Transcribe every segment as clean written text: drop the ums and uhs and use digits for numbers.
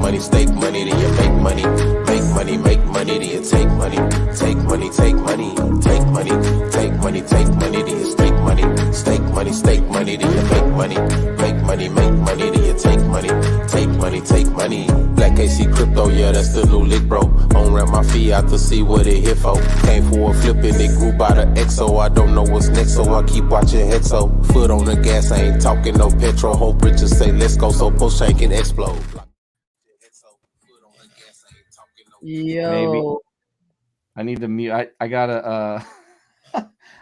money, stake money, then you make money. Make money, then you take money. Take money, take money, take money, take money, take money, then you stake money. Stake money, then you make money. Make money, then you take money. Take money. Black AC crypto, yeah, that's the new lick, bro. On ramp my fee out to see what it hit for. Came for a flip and it grew by the XO. I don't know what's next, so I keep watching Hexo. Foot on the gas, I ain't talking no petrol. Hope Richard say let's go, so post shank can explode. Yo, Maybe. I need to mute. I gotta.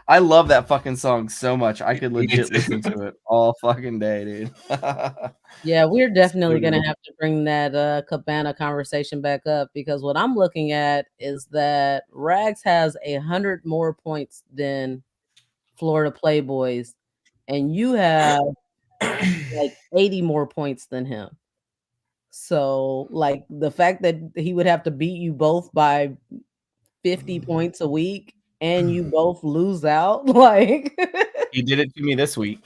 I love that fucking song so much. I could legit listen to it all fucking day, dude. yeah, we're definitely gonna have to bring that Cabana conversation back up, because what I'm looking at is that Rags has 100 more points than Florida Playboys, and you have like 80 more points than him. So, like, the fact that he would have to beat you both by 50 points a week and you both lose out, like He did it to me this week.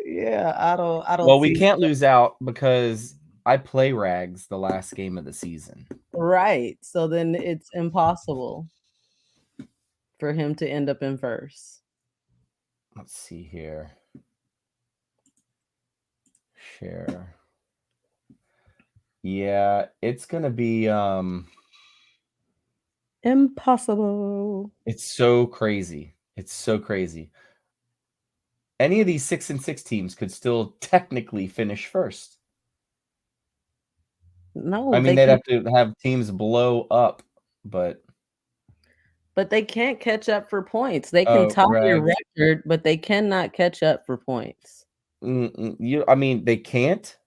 yeah, I don't Well, we can't lose out because I play Rags the last game of the season. Right. So then it's impossible for him to end up in first. Let's see here. Share. Yeah, it's gonna be impossible. It's so crazy. It's so crazy. Any of these 6-6 teams could still technically finish first. No, I mean, they'd have to have teams blow up, but they can't catch up for points. They can top your record, but they cannot catch up for points. I mean, they can't.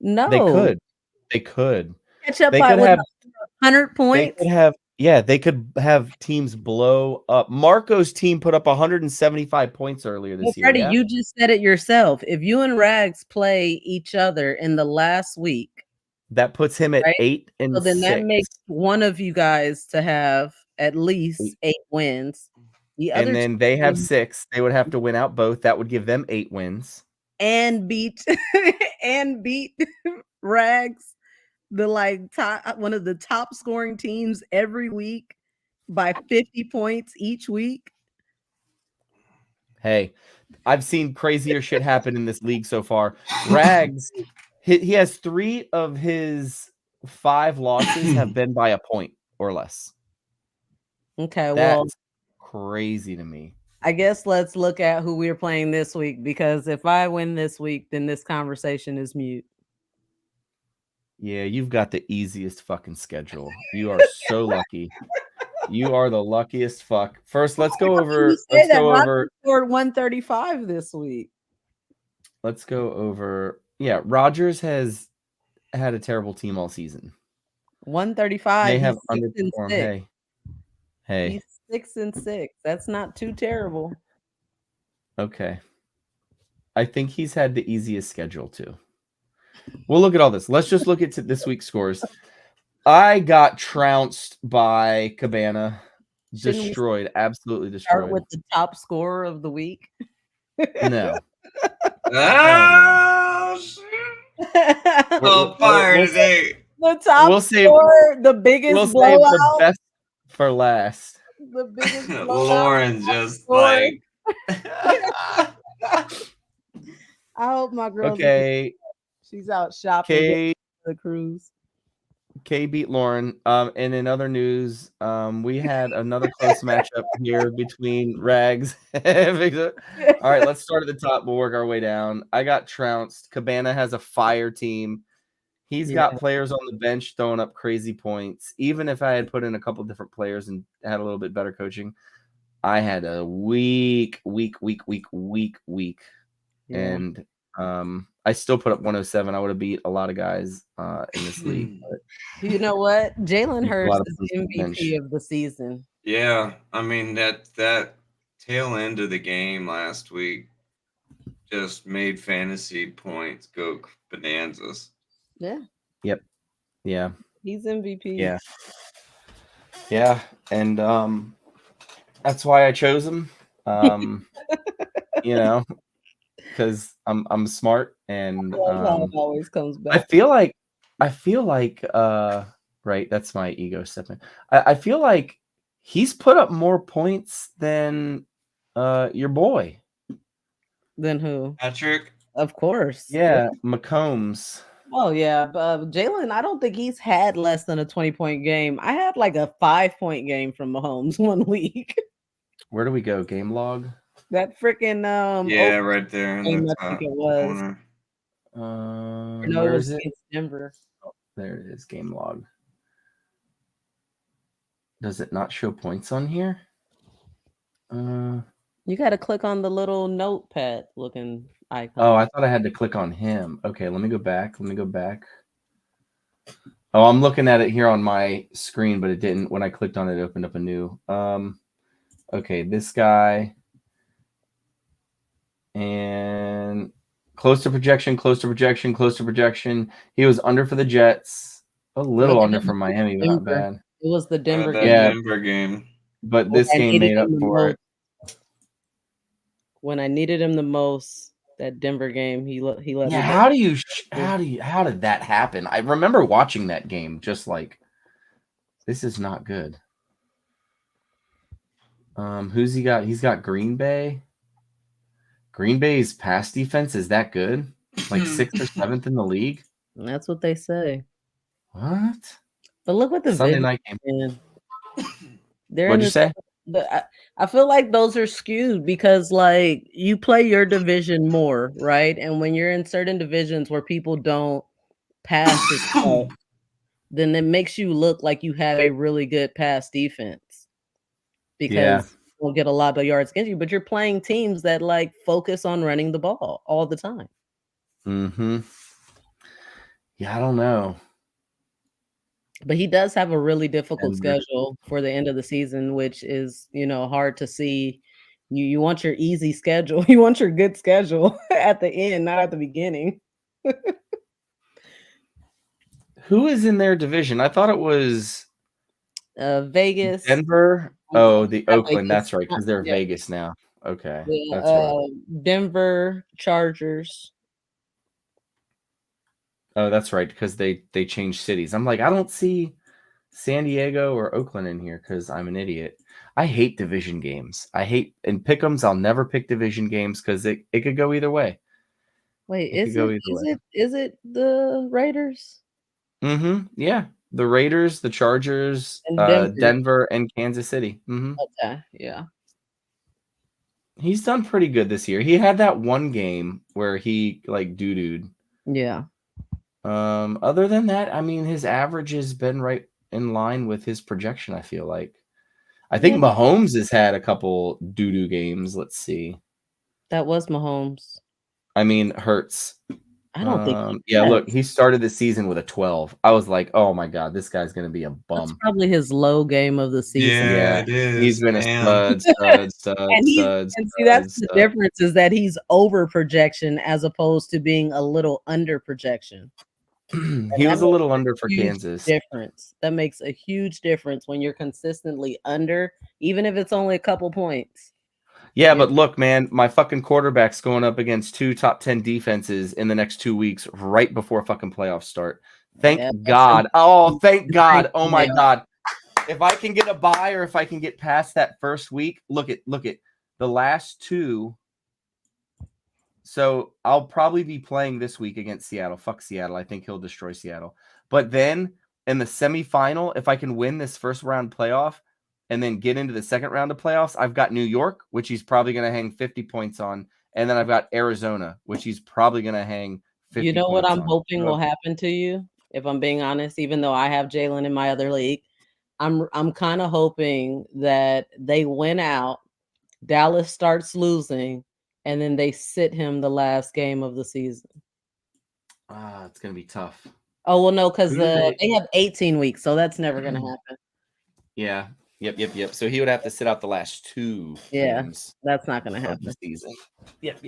No, they could. They could catch up by 100 points. They could have teams blow up. Marco's team put up 175 points earlier this year. Freddie, you just said it yourself. If you and Rags play each other in the last week, that puts him at 8 and 6. So then that makes one of you guys to have at least 8 wins. And then they have 6. They would have to win out both. That would give them 8 wins. And beat Rags, the top, one of the top scoring teams every week by 50 points each week. Hey, I've seen crazier shit happen in this league so far. Rags, he has 3 of his 5 losses have been by a point or less. Okay, that's crazy to me. I guess let's look at who we're playing this week, because if I win this week, then this conversation is mute. Yeah, you've got the easiest fucking schedule. You are so lucky. You are the luckiest fuck. First, let's go over. Let's go over. Scored 135 this week. Let's go over. Yeah, Rogers has had a terrible team all season. 135. They have underperformed. Hey. He's 6-6. That's not too terrible. Okay. I think he's had the easiest schedule too. We'll look at all this. Let's just look at this week's scores. I got trounced by Cabana. Destroyed. Absolutely destroyed. Start with the top scorer of the week. No. Oh, shit. Well, fire today. The top scorer, the biggest blowout. Save the best for last. The biggest Lauren just like. I hope my girl. Okay. She's out shopping the cruise. Kay beat Lauren. And in other news, we had another close matchup here between Rags and Victor. All right, let's start at the top. We'll work our way down. I got trounced. Cabana has a fire team. He's got players on the bench throwing up crazy points. Even if I had put in a couple different players and had a little bit better coaching, I had a weak. Yeah. And I still put up 107. I would have beat a lot of guys in this league. But you know what? Jalen Hurts is MVP of the season. Yeah, I mean that tail end of the game last week just made fantasy points go bananas. Yeah. Yep. Yeah. He's MVP. Yeah. Yeah, and that's why I chose him. You know, because I'm smart and How it always comes I back. feel like right, that's my ego stepping. I feel like he's put up more points than your boy. Then who? Patrick. Of course. Yeah, McCombs. Oh yeah, but Jalen, I don't think he's had less than a 20-point game. I had like a 5-point game from Mahomes 1 week. Where do we go? Game log? That freaking Yeah, right there in game, the I think top it was. corner. Or no, it Where was is it? against Denver. Oh, there it is, game log. Does it not show points on here? You got to click on the little notepad looking icon. Oh, I thought I had to click on him. Okay, let me go back. Oh, I'm looking at it here on my screen, but it didn't. When I clicked on it, it opened up a new. Okay, this guy. And close to projection. He was under for the Jets. A little under for Miami, but not bad. It was the Denver That game. Denver game. But this game made up for it. When I needed him the most, that Denver game, he let me Yeah, down. how did that happen? I remember watching that game just like, this is not good. Who's he got? He's got Green Bay. Green Bay's pass defense is that good? Like 6th or 7th in the league? That's what they say. What? But look what the Sunday night game. What'd you say? I feel like those are skewed because like you play your division more, right? And when you're in certain divisions where people don't pass as well, then it makes you look like you have a really good pass defense because you don't get a lot of yards against you, but you're playing teams that like focus on running the ball all the time. Mm-hmm. Yeah, I don't know. But he does have a really difficult schedule for the end of the season, which is, hard to see. You want your easy schedule. You want your good schedule at the end, not at the beginning. Who is in their division? I thought it was Vegas. Denver. Oh, the Oakland. Vegas. That's right, because they're Vegas now. Okay. Yeah, that's right. Denver Chargers. Oh, that's right, because they changed cities. I'm like, I don't see San Diego or Oakland in here because I'm an idiot. I hate division games. In pick'ems, I'll never pick division games because it could go either way. Wait, is it the Raiders? Mm-hmm. Yeah. The Raiders, the Chargers, and Denver, and Kansas City. Mm-hmm. Okay, yeah. He's done pretty good this year. He had that one game where he like doo-dooed. Yeah. Other than that, I mean, his average has been right in line with his projection, I feel like. I think Mahomes has had a couple doo-doo games. Let's see. That was Mahomes. I mean, Hurts. I don't think. Look, he started the season with a 12. I was like, oh my God, this guy's going to be a bum. That's probably his low game of the season. Yeah, it is. He's been a stud. And see, that's the difference is that he's over projection as opposed to being a little under projection. He was a little under for Kansas. That makes a huge difference when you're consistently under, even if it's only a couple points. Yeah, but look, man, my fucking quarterback's going up against 2 top 10 defenses in the next 2 weeks, right before fucking playoffs start. Thank God. Oh, thank God. Oh my God. If I can get a bye or if I can get past that first week, look at the last 2. So I'll probably be playing this week against Seattle. Fuck Seattle. I think he'll destroy Seattle. But then in the semifinal, if I can win this first round playoff and then get into the second round of playoffs, I've got New York, which he's probably going to hang 50 points on. And then I've got Arizona, which he's probably going to hang 50 You know points what I'm on. hoping will happen to you? If I'm being honest, even though I have Jalen in my other league, I'm kind of hoping that they win out, Dallas starts losing, and then they sit him the last game of the season. It's going to be tough. Oh, well, no, because they have 18 weeks, so that's never going to happen. Yeah. Yep. So he would have to sit out the last 2 games. That's not going to happen. The season. Yep.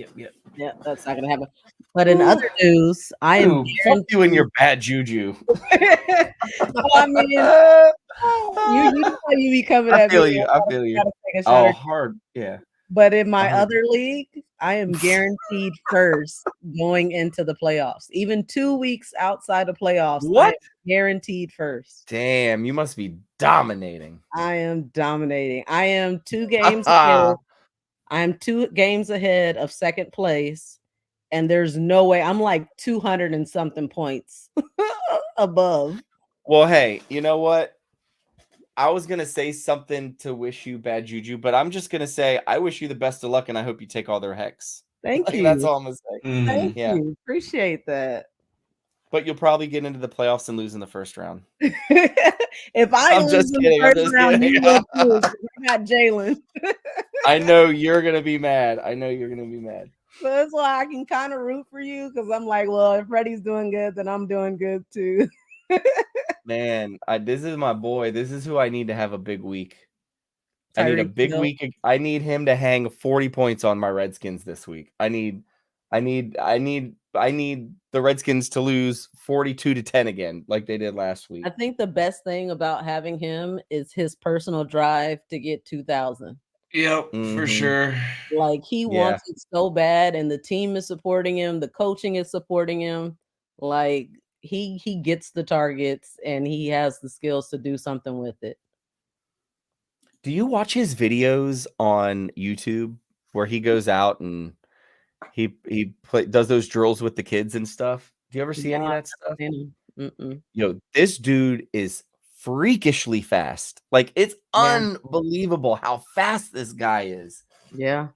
Yeah, that's not going to happen. But in other news, I am fuck you and your bad juju. I mean, you be coming at me. I feel you. Oh, hard. Yeah. But in my other league, I am guaranteed first going into the playoffs. Even 2 weeks outside of playoffs, I What? am guaranteed first. Damn, you must be dominating. I am dominating. I am 2 games ahead. I am 2 games ahead of second place, and there's no way I'm like 200 and something points above. Well, hey, you know what? I was gonna say something to wish you bad juju, but I'm just gonna say I wish you the best of luck, and I hope you take all their hex. Thank Like, that's you. all I'm gonna say. Thank Yeah, you. Appreciate that. but you'll probably get into the playoffs and lose in the first round. If I I'm lose just in kidding. the I'm first just round, kidding. you will too. 'Cause I got Jalen. I know you're gonna be mad. I know you're gonna be mad. So that's why I can kind of root for you because I'm like, well, if Freddie's doing good, then I'm doing good too. Man, this is my boy. This is who I need to have a big week. I need a Tyreek big Hill. week. I need him to hang 40 points on my Redskins this week. I need the Redskins to lose 42-10 again, like they did last week. I think the best thing about having him is his personal drive to get 2,000. Yep, for sure. Like he wants it so bad, and the team is supporting him. The coaching is supporting him. Like he gets the targets, and he has the skills to do something with it. Do you watch his videos on YouTube where he goes out and he does those drills with the kids and stuff? Do you ever see any of that stuff? Yo, this dude is freakishly fast. Like, it's unbelievable how fast this guy is. Yeah.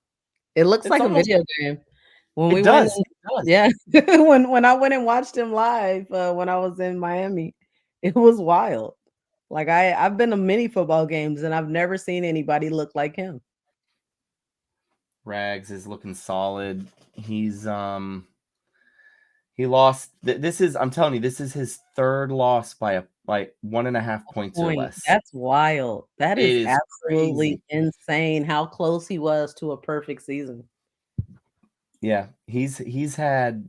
It looks It's like almost a video game. When we it went does. in, It does. yeah. when I went and watched him live when I was in Miami, it was wild. Like I've been to many football games and I've never seen anybody look like him. Rags is looking solid. He's he lost. I'm telling you, this is his third loss by 1.5 points or less. That's wild. That is absolutely crazy. insane how close he was to a perfect season. Yeah, he's had.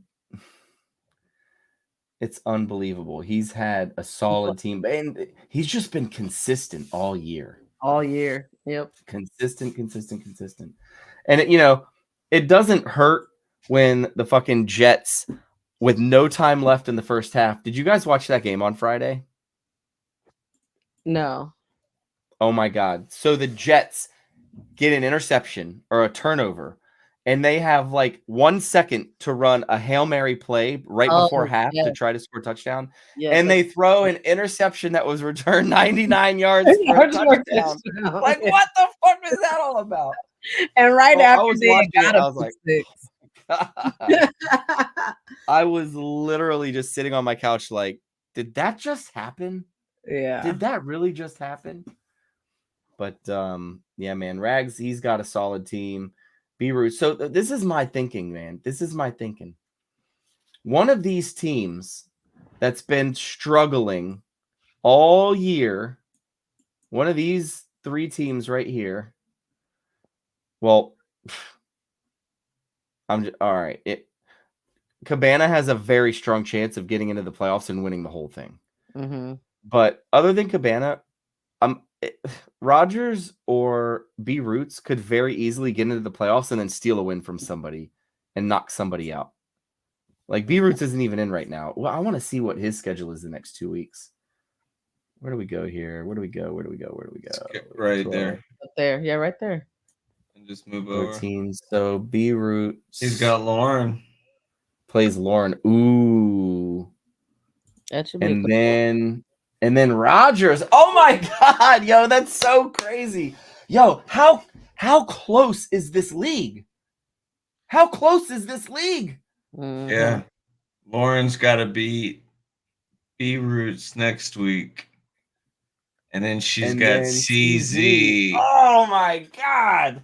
It's unbelievable. He's had a solid team, and he's just been consistent all year. All year. Yep. Consistent. And it doesn't hurt when the fucking Jets, with no time left in the first half. Did you guys watch that game on Friday? No. Oh my God. So the Jets get an interception or a turnover, and they have like 1 second to run a Hail Mary play right before half to try to score a touchdown. And they throw an interception that was returned 99 yards for a touchdown. Like, what the fuck is that all about? And after they got I was like, I was literally just sitting on my couch like, did that just happen? Yeah. Did that really just happen? But yeah, man, Rags, he's got a solid team. B-Root. So this is my thinking, man. This is my thinking. One of these teams that's been struggling all year, one of these 3 teams right here. Well, all right. Cabana has a very strong chance of getting into the playoffs and winning the whole thing. But other than Cabana, Rodgers or B Roots could very easily get into the playoffs and then steal a win from somebody and knock somebody out. Like B Roots isn't even in right now. Well, I want to see what his schedule is the next 2 weeks. Where do we go here? Where do we go? Right there. Up there. Yeah, right there. And just move over. 13. So B Roots. He's got Lauren. Plays Lauren. Ooh. That should be And then Rodgers. Oh my God, yo, that's so crazy. Yo, how close is this league? How close is this league? Yeah. Lauren's got to beat B-Roots next week. And then she's got CZ. Oh my God.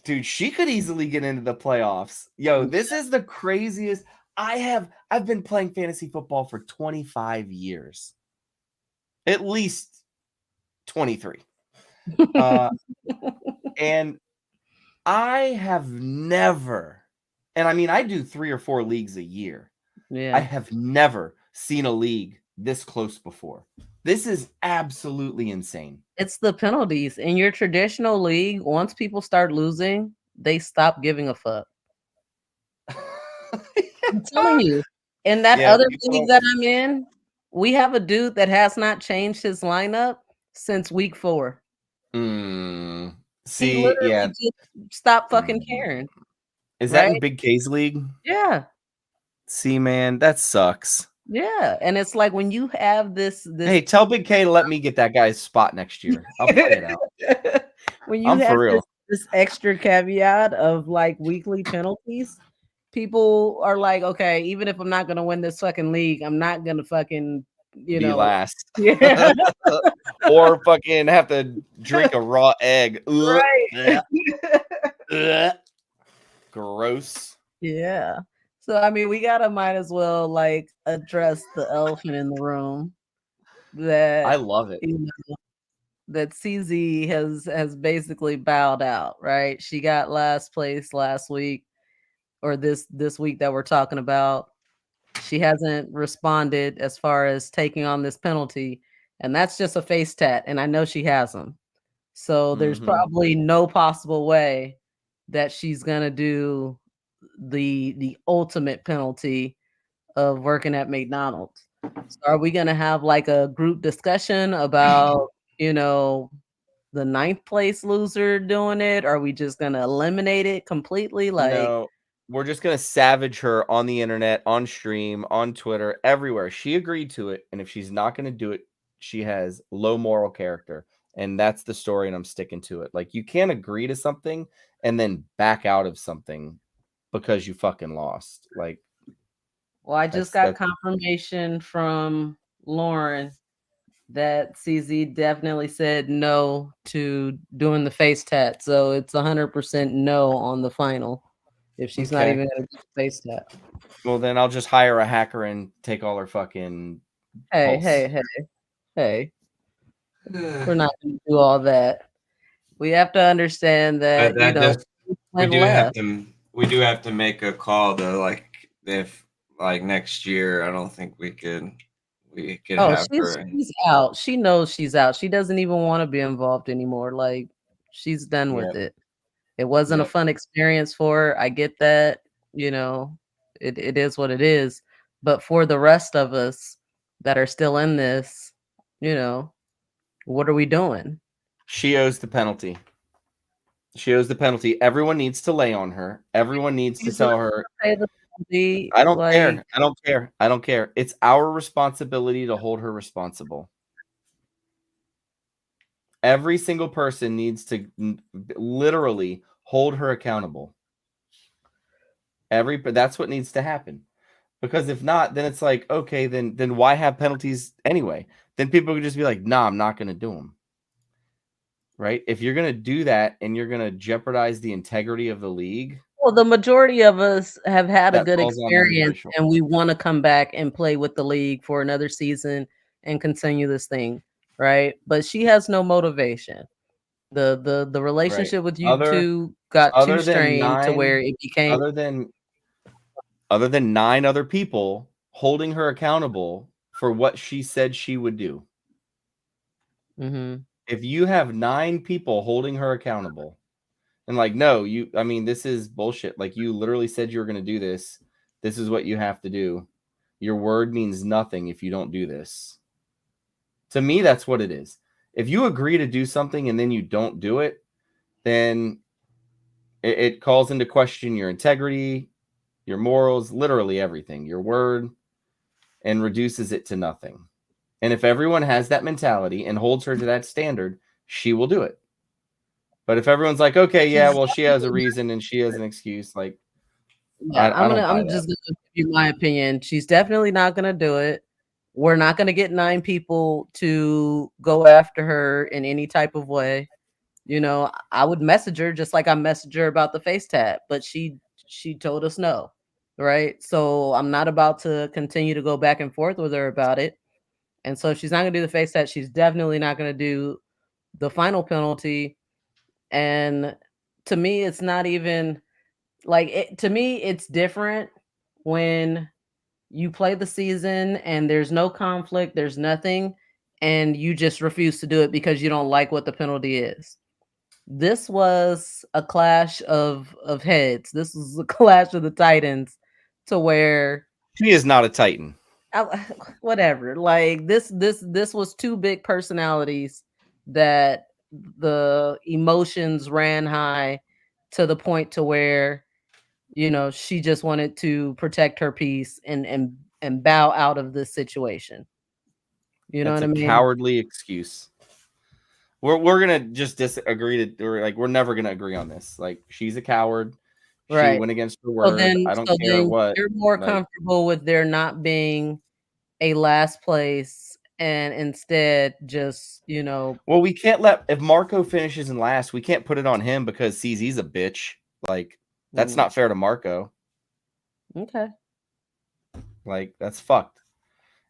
Dude, she could easily get into the playoffs. Yo, this is the craziest. I've been playing fantasy football for 25 years. At least 23. And I have never, and I mean, I do 3 or 4 leagues a year. Yeah. I have never seen a league this close before. This is absolutely insane. It's the penalties. In your traditional league, once people start losing, they stopped giving a fuck. I'm telling you. In that Yeah, other people league don't- that I'm in, we have a dude that has not changed his lineup since week 4. He See, yeah. literally just stopped fucking caring. Is that in Right? Big K's league? Yeah. See, man, that sucks. Yeah. And it's like when you have this Hey, tell Big K to let me get that guy's spot next year. I'll play it out. when you I'm have for real. this extra caveat of like weekly penalties, people are like, okay, even if I'm not gonna win this fucking league, I'm not gonna fucking, Be last. yeah. Or fucking have to drink a raw egg. Right. Gross. Yeah. So I mean, we gotta might as well like address the elephant in the room that I love it. that CZ has basically bowed out, right? She got last place last week, or this week that we're talking about. She hasn't responded as far as taking on this penalty, and that's just a face tat, and I know she has them. So there's probably no possible way that she's gonna do the ultimate penalty of working at McDonald's. So are we gonna have like a group discussion about, the 9th place loser doing it? Are we just gonna eliminate it completely? Like, No, we're just gonna savage her on the internet, on stream, on Twitter, everywhere. She agreed to it, and if she's not gonna do it, she has low moral character. And that's the story, and I'm sticking to it. Like, you can't agree to something and then back out of something because you fucking lost. Like, well, I just got confirmation from Lauren that CZ definitely said no to doing the face tat. So it's 100% no on the final if she's not even gonna do the face tat. Well, then I'll just hire a hacker and take all her fucking pulse. Hey. We're not gonna do all that. We have to understand that, we do have to make a call to, like, if like next year, I don't think we could have her. She's out. She knows she's out. She doesn't even want to be involved anymore. Like, she's done with it. It wasn't a fun experience for her. I get that, it is what it is. But for the rest of us that are still in this, what are we doing? She owes the penalty. She owes the penalty. Everyone needs to lay on her. Everyone needs to tell her. I don't care. I don't care. I don't care. It's our responsibility to hold her responsible. Every single person needs to literally hold her accountable. That's what needs to happen. Because if not, then it's like, okay, then why have penalties anyway? Then people could just be like, nah, I'm not going to do them. Right? If you're going to do that and you're going to jeopardize the integrity of the league. Well, the majority of us have had a good experience and we want to come back and play with the league for another season and continue this thing, right? But she has no motivation. The relationship with you two got too strained to where it became other than 9 other people holding her accountable for what she said she would do. If you have 9 people holding her accountable and like, no, this is bullshit. Like, you literally said you were going to do this. This is what you have to do. Your word means nothing if you don't do this. To me, that's what it is. If you agree to do something and then you don't do it, then it calls into question your integrity, your morals, literally everything, your word, and reduces it to nothing. And if everyone has that mentality and holds her to that standard, she will do it. But if everyone's like, okay, yeah, well, she has a reason and she has an excuse, like, yeah, I'm just gonna give you my opinion. She's definitely not gonna do it. We're not gonna get 9 people to go after her in any type of way. I would message her just like I messaged her about the face tat, but she told us no, right? So I'm not about to continue to go back and forth with her about it. And so if she's not gonna do the face tat, she's definitely not gonna do the final penalty. And to me, it's not even like it. To me, it's different when you play the season and there's no conflict, there's nothing, and you just refuse to do it because you don't like what the penalty is. This was a clash of heads. This was a clash of the Titans, to where She is not a Titan. whatever. Like this was two big personalities that the emotions ran high to the point to where, you know, she just wanted to protect her peace and bow out of this situation. You know That's what I a mean? cowardly excuse. We're gonna just disagree we're never gonna agree on this. Like, she's a coward. She Right. went against her So word. then, I don't care what. you're more Like, comfortable with there not being a last place, and instead just, you know. well, we can't if Marco finishes in last, we can't put it on him because CZ's a bitch. Like, that's not fair to Marco. Okay. Like, that's fucked.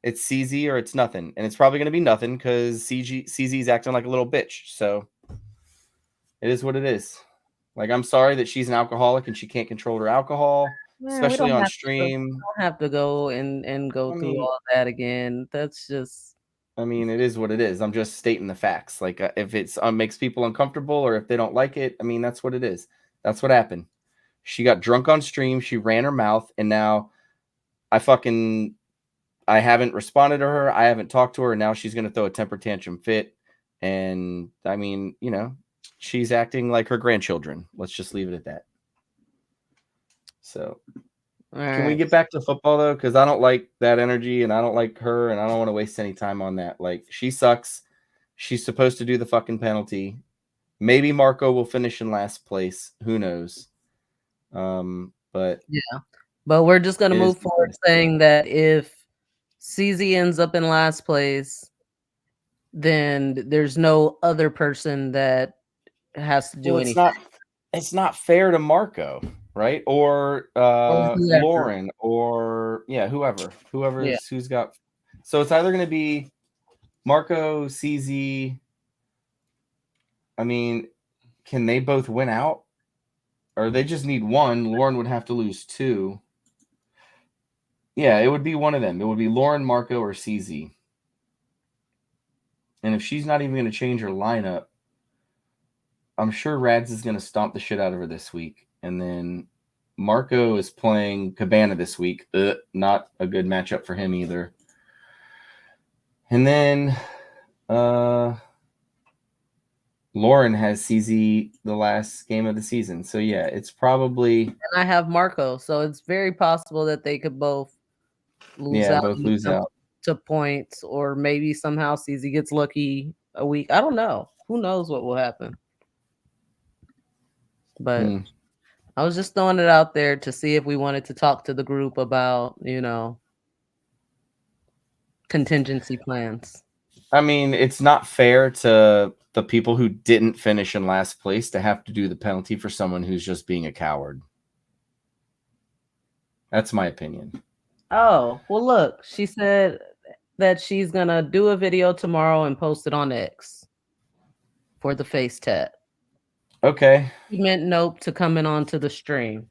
It's CZ or it's nothing, and it's probably gonna be nothing because CZ's acting like a little bitch. So it is what it is. Like, I'm sorry that she's an alcoholic and she can't control her alcohol, especially on stream. We don't have to go and go through all that again. That's just. I mean, it is what it is. I'm just stating the facts. Like, if it's makes people uncomfortable or if they don't like it, I mean, that's what it is. That's what happened. She got drunk on stream. She ran her mouth, and now I haven't responded to her. I haven't talked to her, and now she's gonna throw a temper tantrum fit. And I mean, you know, she's acting like her grandchildren. Let's just leave it at that. So, can we get back to football though? Because I don't like that energy, and I don't like her, and I don't want to waste any time on that. Like, she sucks. She's supposed to do the fucking penalty. Maybe Marco will finish in last place. Who knows? But yeah. But we're just gonna move forward saying that if CZ ends up in last place, then there's no other person that has to do anything. It's not fair to Marco, right? Or Lauren, or who's got. So it's either going to be Marco, CZ. I mean, can they both win out, or they just need one? Lauren would have to lose two. Yeah, it would be one of them. It would be Lauren, Marco, or CZ. And if she's not even going to change her lineup, I'm sure Rags is going to stomp the shit out of her this week. And then Marco is playing Cabana this week. Not a good matchup for him either. And then Lauren has CZ the last game of the season. So, yeah, it's probably... And I have Marco. So it's very possible that they could both lose out to points, or maybe somehow CZ gets lucky a week. I don't know. Who knows what will happen? But I was just throwing it out there to see if we wanted to talk to the group about, you know, contingency plans. I mean, it's not fair to the people who didn't finish in last place to have to do the penalty for someone who's just being a coward. That's my opinion. Oh, well, look, she said that she's going to do a video tomorrow and post it on X for the face tat. Okay. She meant nope to coming onto the stream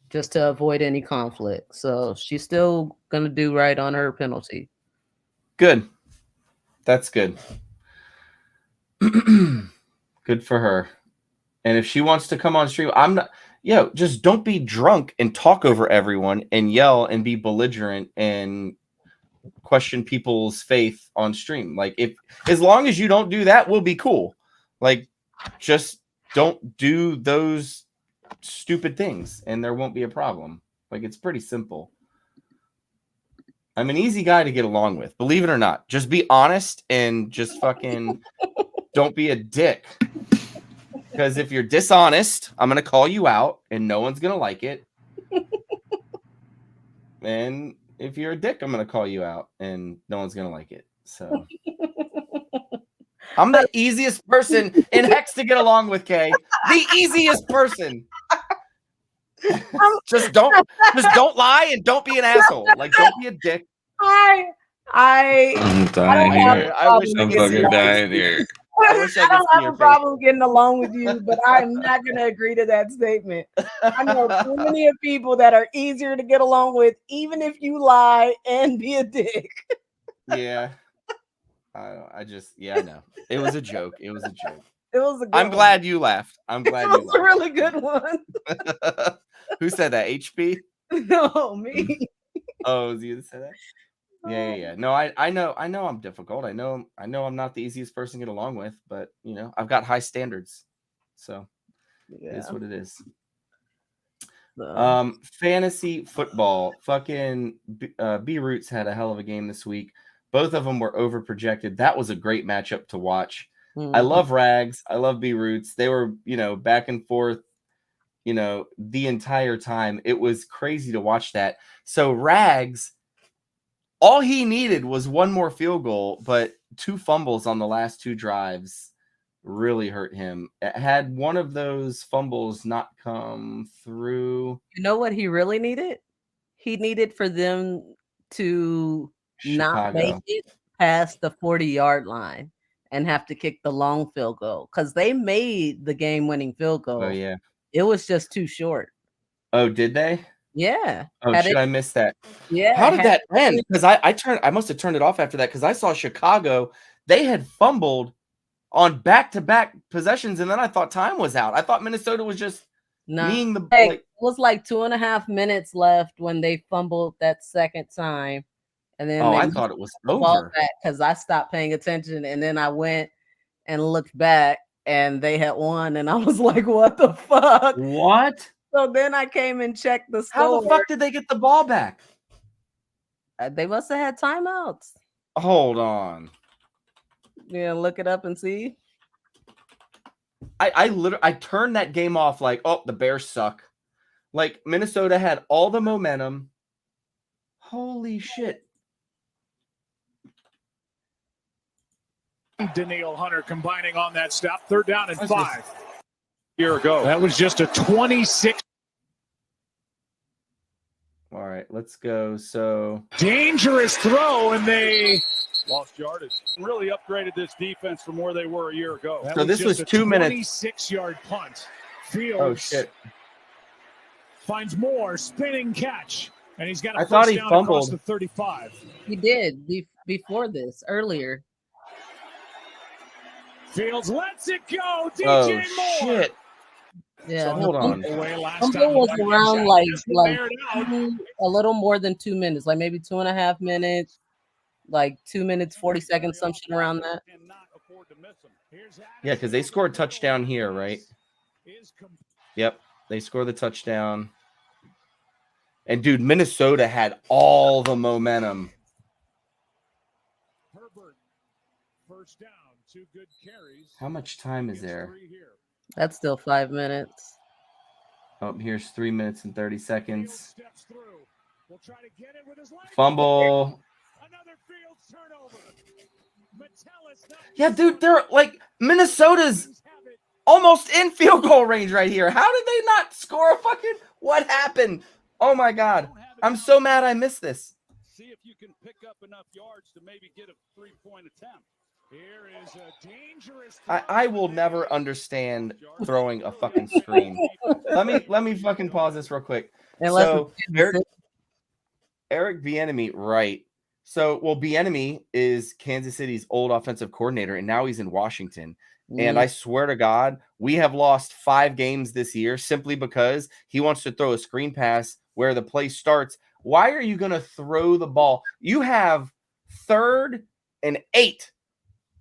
just to avoid any conflict. So she's still going to do right on her penalty. Good. That's good. Good for her. And if she wants to come on stream, just don't be drunk and talk over everyone and yell and be belligerent and question people's faith on stream. Like, as long as you don't do that, we'll be cool. Like, just don't do those stupid things and there won't be a problem. Like, it's pretty simple. I'm an easy guy to get along with, believe it or not. Just be honest and just fucking don't be a dick. Because if you're dishonest, I'm going to call you out and no one's going to like it. And if you're a dick, I'm going to call you out and no one's going to like it. So I'm the easiest person in Hex to get along with, Kay. The easiest person. Just don't lie and don't be an asshole. Like, don't be a dick. I'm dying here. I wish I'm fucking dying here. I don't have a problem getting along with you, but I'm not going to agree to that statement. I know too many people that are easier to get along with, even if you lie and be a dick. Yeah. I know. It was a joke. It was a joke. It was a good I'm one. glad you laughed. I'm glad you It was a laughed. really good one. Who said that? HP? No, me. Oh, was you that said that? Yeah. No, I know I'm difficult. I know I'm not the easiest person to get along with, but you know, I've got high standards. So it is what it is. Fantasy football. Fucking B Roots had a hell of a game this week. Both of them were over projected. That was a great matchup to watch. I love Rags. I love B Roots. They were, you know, back and forth, you know, the entire time. It was crazy to watch that. So Rags, all he needed was one more field goal, but 2 fumbles on the last 2 drives really hurt him. Had one of those fumbles not come through, You know what he really needed? He needed for them to not make Chicago. it past the 40-yard line and have to kick the long field goal because they made the game-winning field goal. Oh yeah. It was just too short. Oh, did they? Yeah. Oh, shit, I missed that. Yeah. How did that end? Because I must have turned it off after that because I saw Chicago. They had fumbled on back-to-back possessions, and then I thought time was out. I thought Minnesota was just kneeing the it was like 2.5 minutes left when they fumbled that second time. And then I thought it was over because I stopped paying attention, and then I went and looked back, and they had won, and I was like, "What the fuck?" What? So then I came and checked the score. How the fuck did they get the ball back? They must have had timeouts. Hold on. Yeah, look it up and see. I literally turned that game off like, oh, the Bears suck. Like Minnesota had all the momentum. Holy shit. Daniil Hunter combining on that stop. 3rd down and 5. Year ago. That was just a 26. All right, let's go. So dangerous throw, and they lost yardage. Really upgraded this defense from where they were a year ago. So this was 2 minutes. 26-yard punt. Fields. Oh shit. Finds more spinning catch, and he's got a I thought he down fumbled across the 35. He did before this earlier. Fields lets it go. DJ Oh Moore. shit. Yeah, so hold on. Fumble was around like a little more than 2 minutes, like maybe 2.5 minutes, like 2 minutes 40 seconds, some shit around that. Yeah, because they scored a touchdown here, right? Yep, they scored the touchdown. And dude, Minnesota had all the momentum. Herbert, 1st down, 2 good carries. How much time is there? That's still 5 minutes. Oh, here's 3 minutes and 30 seconds. Fumble. Yeah, dude, they're like Minnesota's almost in field goal range right here. How did they not score a fucking? What happened? Oh my god, I'm so mad I missed this. See if you can pick up enough yards to maybe get a 3-point attempt. Here is a dangerous. I will never understand throwing a fucking screen. let me fucking pause this real quick. So Eric Bieniemy, right? So Bieniemy is Kansas City's old offensive coordinator, and now he's in Washington. And I swear to God, we have lost 5 games this year simply because he wants to throw a screen pass where the play starts. Why are you going to throw the ball? You have 3rd and 8.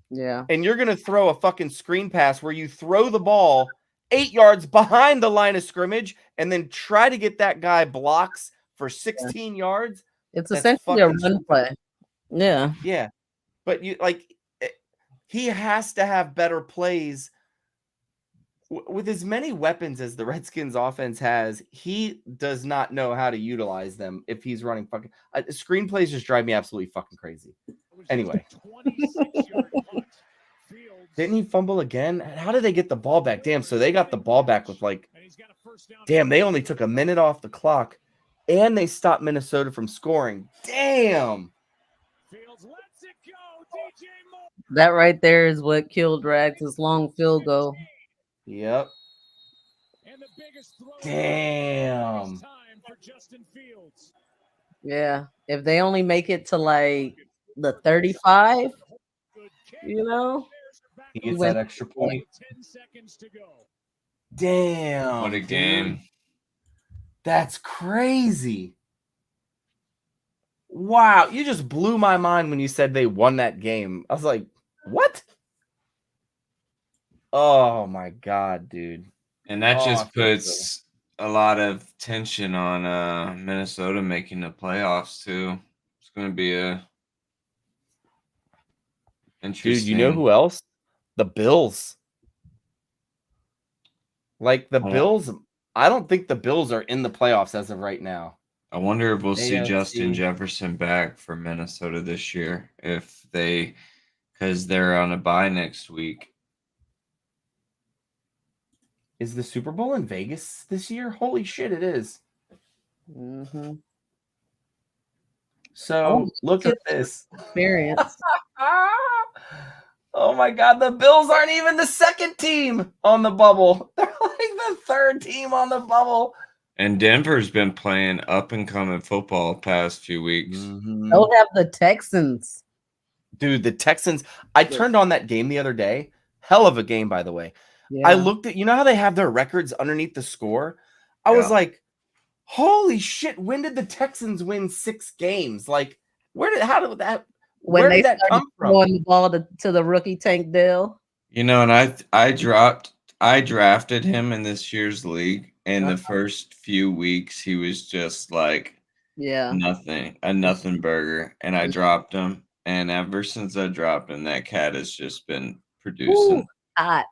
Yeah. And you're going to throw a fucking screen pass where you throw the ball 8 yards behind the line of scrimmage and then try to get that guy blocks for 16 yards. It's essentially a run play. Yeah. Yeah. But he has to have better plays. With as many weapons as the Redskins offense has, he does not know how to utilize them if he's running fucking screenplays just drive me absolutely fucking crazy. Anyway. Didn't he fumble again? How did they get the ball back? Damn, so they got the ball back with damn, they only took a minute off the clock and they stopped Minnesota from scoring. Damn. That right there is what killed Rags' long field goal. Yep. Damn. Yeah. If they only make it to like the 35, you know. He gets went that extra point. 10 seconds to go. Damn. What a dude. game. That's crazy. Wow. You just blew my mind when you said they won that game. I was like, what? Oh, my God, dude. And that Oh, I just feel puts a lot of tension on Minnesota making the playoffs, too. It's going to be a interesting. Dude, you know who else? The Bills. Like the Bills, I don't think the Bills are in the playoffs as of right now. I wonder if we'll see AFC. Justin Jefferson back for Minnesota this year because they're on a bye next week. Is the Super Bowl in Vegas this year? Holy shit, it is. Mm-hmm. So look at this. Experience. Oh my God, the Bills aren't even the second team on the bubble. They're like the third team on the bubble. And Denver's been playing up and coming football past few weeks. They'll have the Texans. Dude, the Texans. I turned on that game the other day. Hell of a game, by the way. Yeah. I looked at, you know how they have their records underneath the score? I was like, holy shit, when did the Texans win 6 games? Like, where did that come from? Throwing the ball to the rookie Tank Dell. You know, and I drafted him in this year's league, and the first few weeks he was just like a nothing burger, and I dropped him, and ever since I dropped him, that cat has just been producing. Ooh, hot.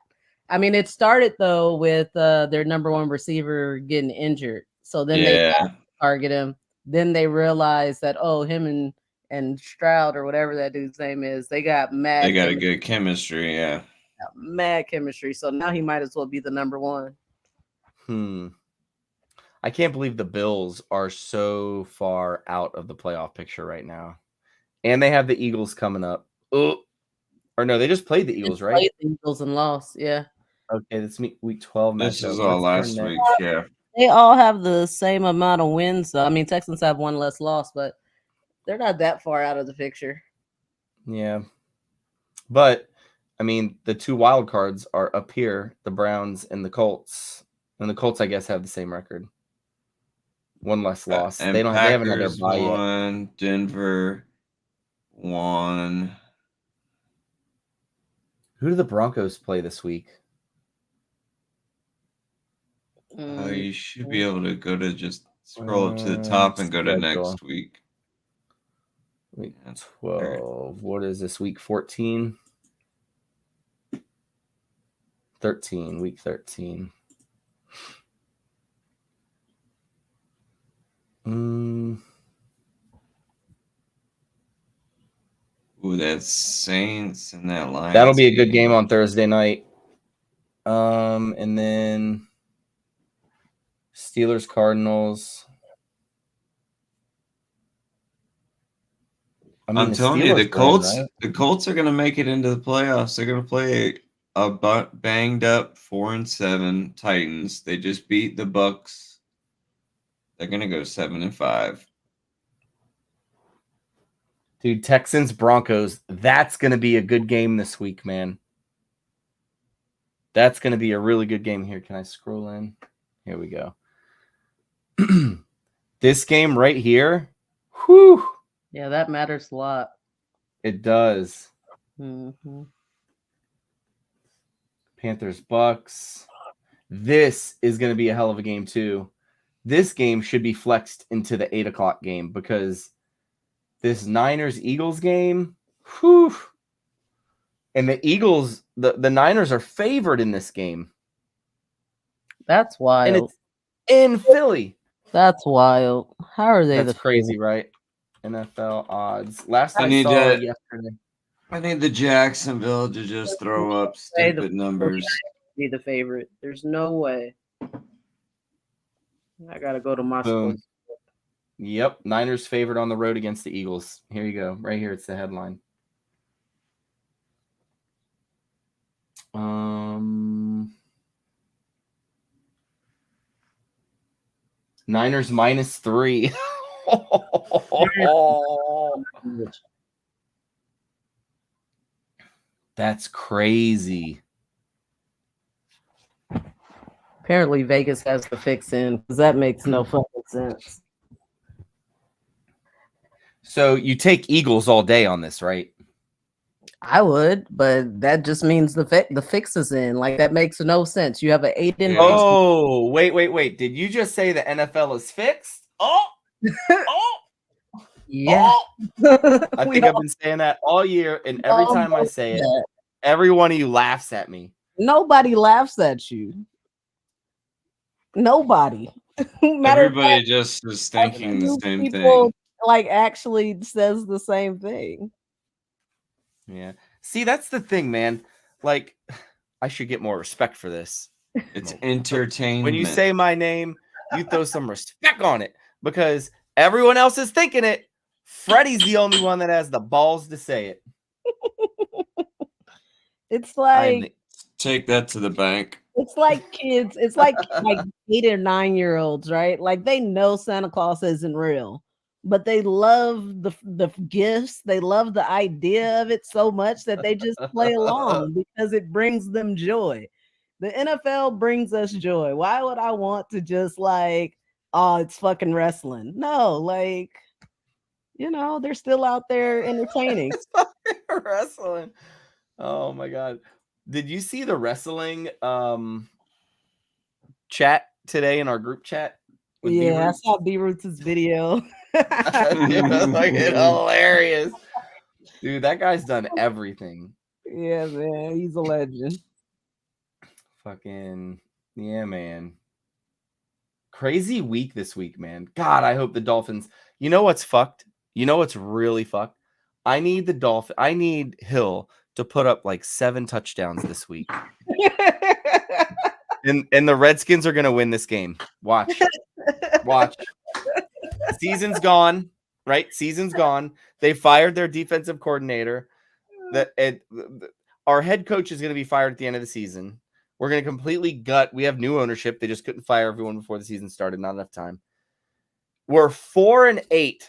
I mean, it started though with their number one receiver getting injured, so then they target him. Then they realized that him and Stroud or whatever that dude's name is, they got mad. They got a good chemistry, mad chemistry. So now he might as well be the number one. I can't believe the Bills are so far out of the playoff picture right now, and they have the Eagles coming up. Or no, they just played the Eagles, right? Played the Eagles and lost. Yeah. Okay, that's week 12 matchup. This is all last week. Yeah. They all have the same amount of wins, though. I mean, Texans have one less loss, but they're not that far out of the picture. Yeah. But, I mean, the 2 wild cards are up here, the Browns and the Colts. And the Colts, I guess, have the same record. One less loss. And they haven't had their Packers bye won, yet. Denver won. Who do the Broncos play this week? You should be able to go to just scroll up to the top and go to next week. Week 12. What is this? Week 14? 13. Week 13. Ooh, that's Saints and that Lions. That'll be a good game on Thursday night. And then Steelers, Cardinals. I mean, I'm telling you, the Colts, right? the Colts are going to make it into the playoffs. They're going to play a banged up 4-7 Titans. They just beat the Bucks. They're going to go 7-5. Dude, Texans, Broncos. That's going to be a good game this week, man. That's going to be a really good game here. Can I scroll in? Here we go. This game right here. Whew. Yeah, that matters a lot. It does. Mm-hmm. Panthers, Bucks. This is going to be a hell of a game, too. This game should be flexed into the 8 o'clock game because this Niners-Eagles game, whew. And the Eagles, the Niners are favored in this game. That's wild. And it's in Philly. That's wild. How are they? That's crazy, right? NFL odds. Last I need saw yesterday. I need the Jacksonville to just throw up stupid numbers. Be the favorite. There's no way. I gotta go to my school. Yep, Niners favored on the road against the Eagles. Here you go. Right here, it's the headline. Niners -3. That's crazy. Apparently, Vegas has the fix in because that makes no fucking sense. So you take Eagles all day on this, right? I would, but that just means the fix is in. Like that makes no sense. You have an 8 in. Oh, wait. Did you just say the NFL is fixed? Oh, yeah. I think I've been saying that all year, and every time I say it, every one of you laughs at me. Nobody laughs at you. Nobody. Everybody just is thinking the same thing. Like actually says the same thing. Yeah. See, that's the thing, man. Like, I should get more respect for this. It's entertainment. When you say my name, you throw some respect on it because everyone else is thinking it. Freddie's the only one that has the balls to say it. It's like take that to the bank. It's like kids. It's like 8 or 9-year-olds, right? Like they know Santa Claus isn't real, but they love the gifts. They love the idea of it so much that they just play along because it brings them joy. The NFL brings us joy. Why would I want to just like, oh, it's fucking wrestling? No, like, you know, they're still out there entertaining. Wrestling. Oh my god. Did you see the wrestling chat today in our group chat? Yeah, I saw B-Roots' video. It was like hilarious. Dude, that guy's done everything. Yeah, man. He's a legend. Fucking yeah, man. Crazy week this week, man. God, I hope the Dolphins. You know what's fucked? You know what's really fucked? I need Hill to put up like 7 touchdowns this week. and the Redskins are gonna win this game. Watch. Season's gone, right? Season's gone. They fired their defensive coordinator. Our head coach is gonna be fired at the end of the season. We're gonna completely gut. We have new ownership. They just couldn't fire everyone before the season started. Not enough time. We're 4-8.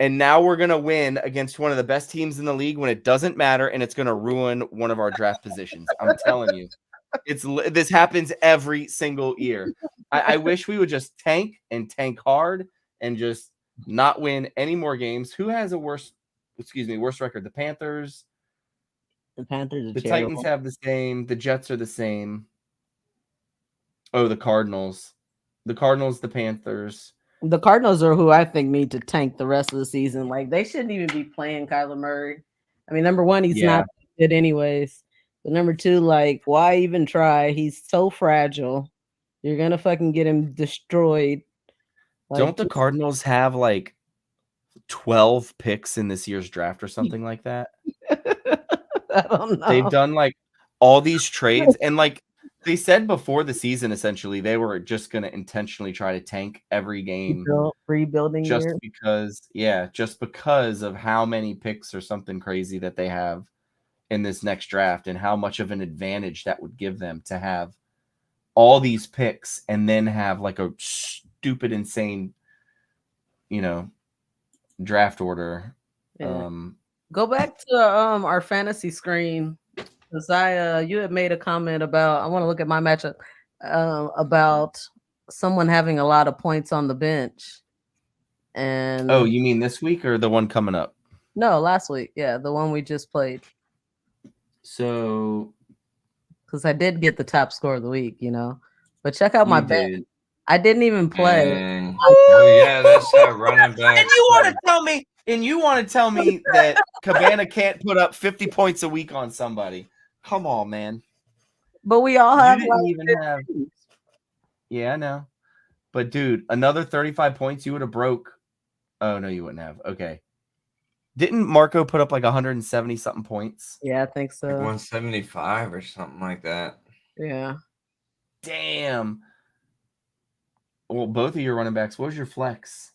And now we're going to win against one of the best teams in the league when it doesn't matter, and it's going to ruin one of our draft positions. I'm telling you. This happens every single year. I wish we would just tank hard and just not win any more games. Who has a worse record? The Panthers. The Panthers are the terrible. Titans have the same. The Jets are the same. Oh, the Cardinals. The Cardinals, the Panthers. The Cardinals are who I think need to tank the rest of the season. Like they shouldn't even be playing Kyler Murray. I mean, number one, he's not good anyways. But number two, like, why even try? He's so fragile. You're gonna fucking get him destroyed. Like, don't the Cardinals have like 12 picks in this year's draft or something like that? I don't know. They've done like all these trades, and like they said before the season, essentially, they were just going to intentionally try to tank every game. Rebuilding just because of how many picks or something crazy that they have in this next draft and how much of an advantage that would give them to have all these picks and then have like a stupid, insane, draft order. Yeah. Go back to our fantasy screen. Because you had made a comment about, I want to look at my matchup, about someone having a lot of points on the bench. And oh, you mean this week or the one coming up? No, last week. Yeah, the one we just played. So, because I did get the top score of the week, But check out my bench. I didn't even play. Oh yeah, that's that running back. And you want to tell me that Cabana can't put up 50 points a week on somebody? Come on, man. But we all have Yeah, I know. But dude, another 35 points you would have broke. Oh no, you wouldn't have. Okay. Didn't Marco put up like 170 something points? Yeah, I think so. Like 175 or something like that. Yeah. Damn. Well, both of your running backs, what was your flex?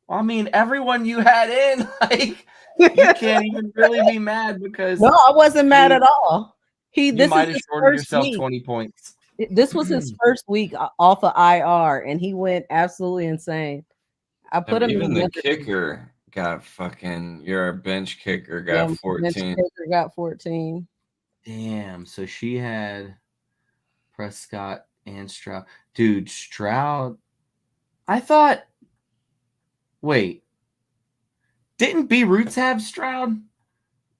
I mean, everyone you had in, like, you can't even really be mad because no, I wasn't mad at all. You might have shorted yourself 20 points. This was his first week off of IR, and he went absolutely insane. I put him even the kicker got fucking your bench kicker Yeah, got bench 14. kicker got 14. Damn. So she had Prescott and Stroud. Dude, Stroud. I thought. Wait. Didn't B Roots have Stroud?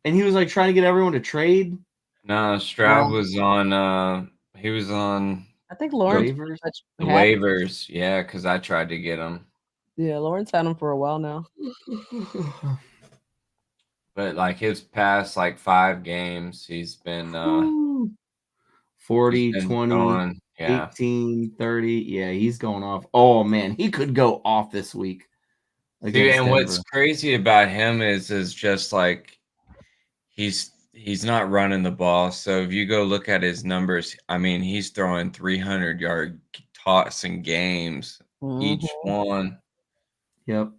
And he was like trying to get everyone to trade. No, Stroud was on. He was on I think Lawrence waivers. The waivers, yeah, because I tried to get him. Yeah, Lawrence had him for a while now. But like his past like 5 games, he's been 40, he's been 20, going, yeah. 18, 30. Yeah, he's going off. Oh man, he could go off this week. See, and what's crazy about him is just like he's not running the ball. So if you go look at his numbers, I mean, he's throwing 300-yard tossing games each one. Yep.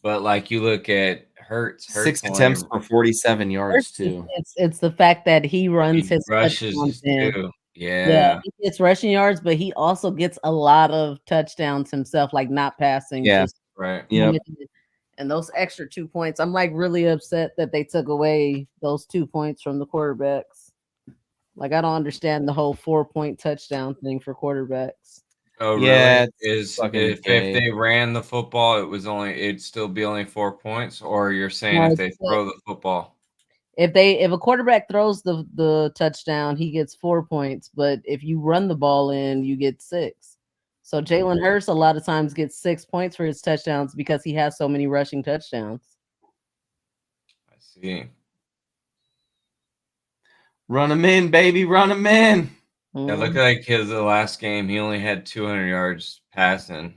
But like you look at Hurts 6 attempts for 47 yards too. It's the fact that he runs his rushes too. Yeah, he gets rushing yards, but he also gets a lot of touchdowns himself, like not passing. Yeah, just right. Yep. And those extra 2 points, I'm like really upset that they took away those 2 points from the quarterbacks. Like I don't understand the whole 4-point touchdown thing for quarterbacks. Oh, Yeah, really? If they ran the football, it'd still be only 4 points, or you're saying if they throw the football? If a quarterback throws the touchdown, he gets 4 points, but if you run the ball in, you get 6. So Jalen Hurts a lot of times gets 6 points for his touchdowns because he has so many rushing touchdowns. I see. Run him in, baby, run him in. Yeah, look like the last game, he only had 200 yards passing.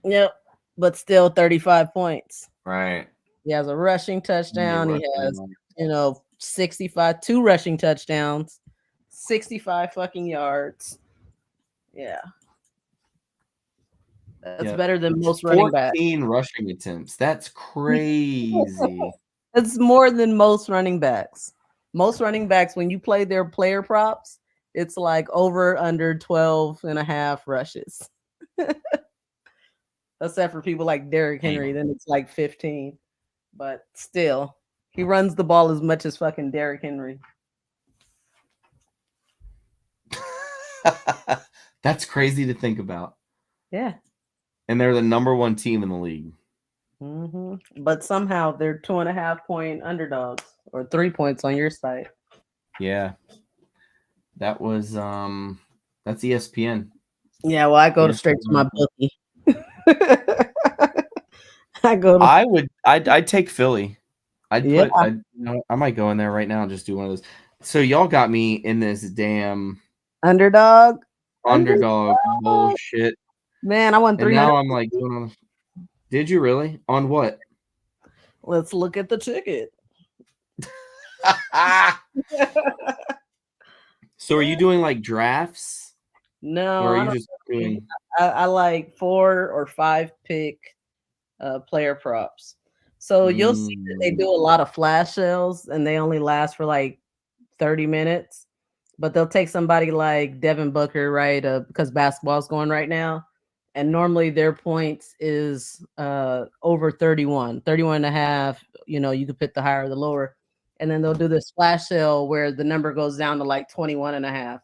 Yep, but still 35 points. Right. He has a rushing touchdown. He has, 65, 2 rushing touchdowns, 65 fucking yards. Yeah. That's better than most running backs. 14 rushing attempts. That's crazy. It's more than most running backs. Most running backs, when you play their player props, it's like over under 12 and a half rushes. Except for people like Derrick Henry, then it's like 15. But still, he runs the ball as much as fucking Derrick Henry. That's crazy to think about. Yeah. And they're the number 1 team in the league. But somehow they're 2.5 point underdogs, or 3 points on your site. Yeah. That was that's ESPN. Yeah, well, I go straight to my bookie. I'd take Philly. I might go in there right now and just do one of those. So y'all got me in this damn underdog bullshit. Man, I won 300. And now I'm like doing on. Did you really? On what? Let's look at the ticket. So are you doing like drafts? No. Or are you just doing? I like 4 or 5 pick player props. So you'll see that they do a lot of flash sales and they only last for like 30 minutes. But they'll take somebody like Devin Booker, right? Because basketball's going right now. And normally their points is over 31 and a half. You could pick the higher or the lower. And then they'll do this flash sale where the number goes down to like 21 and a half.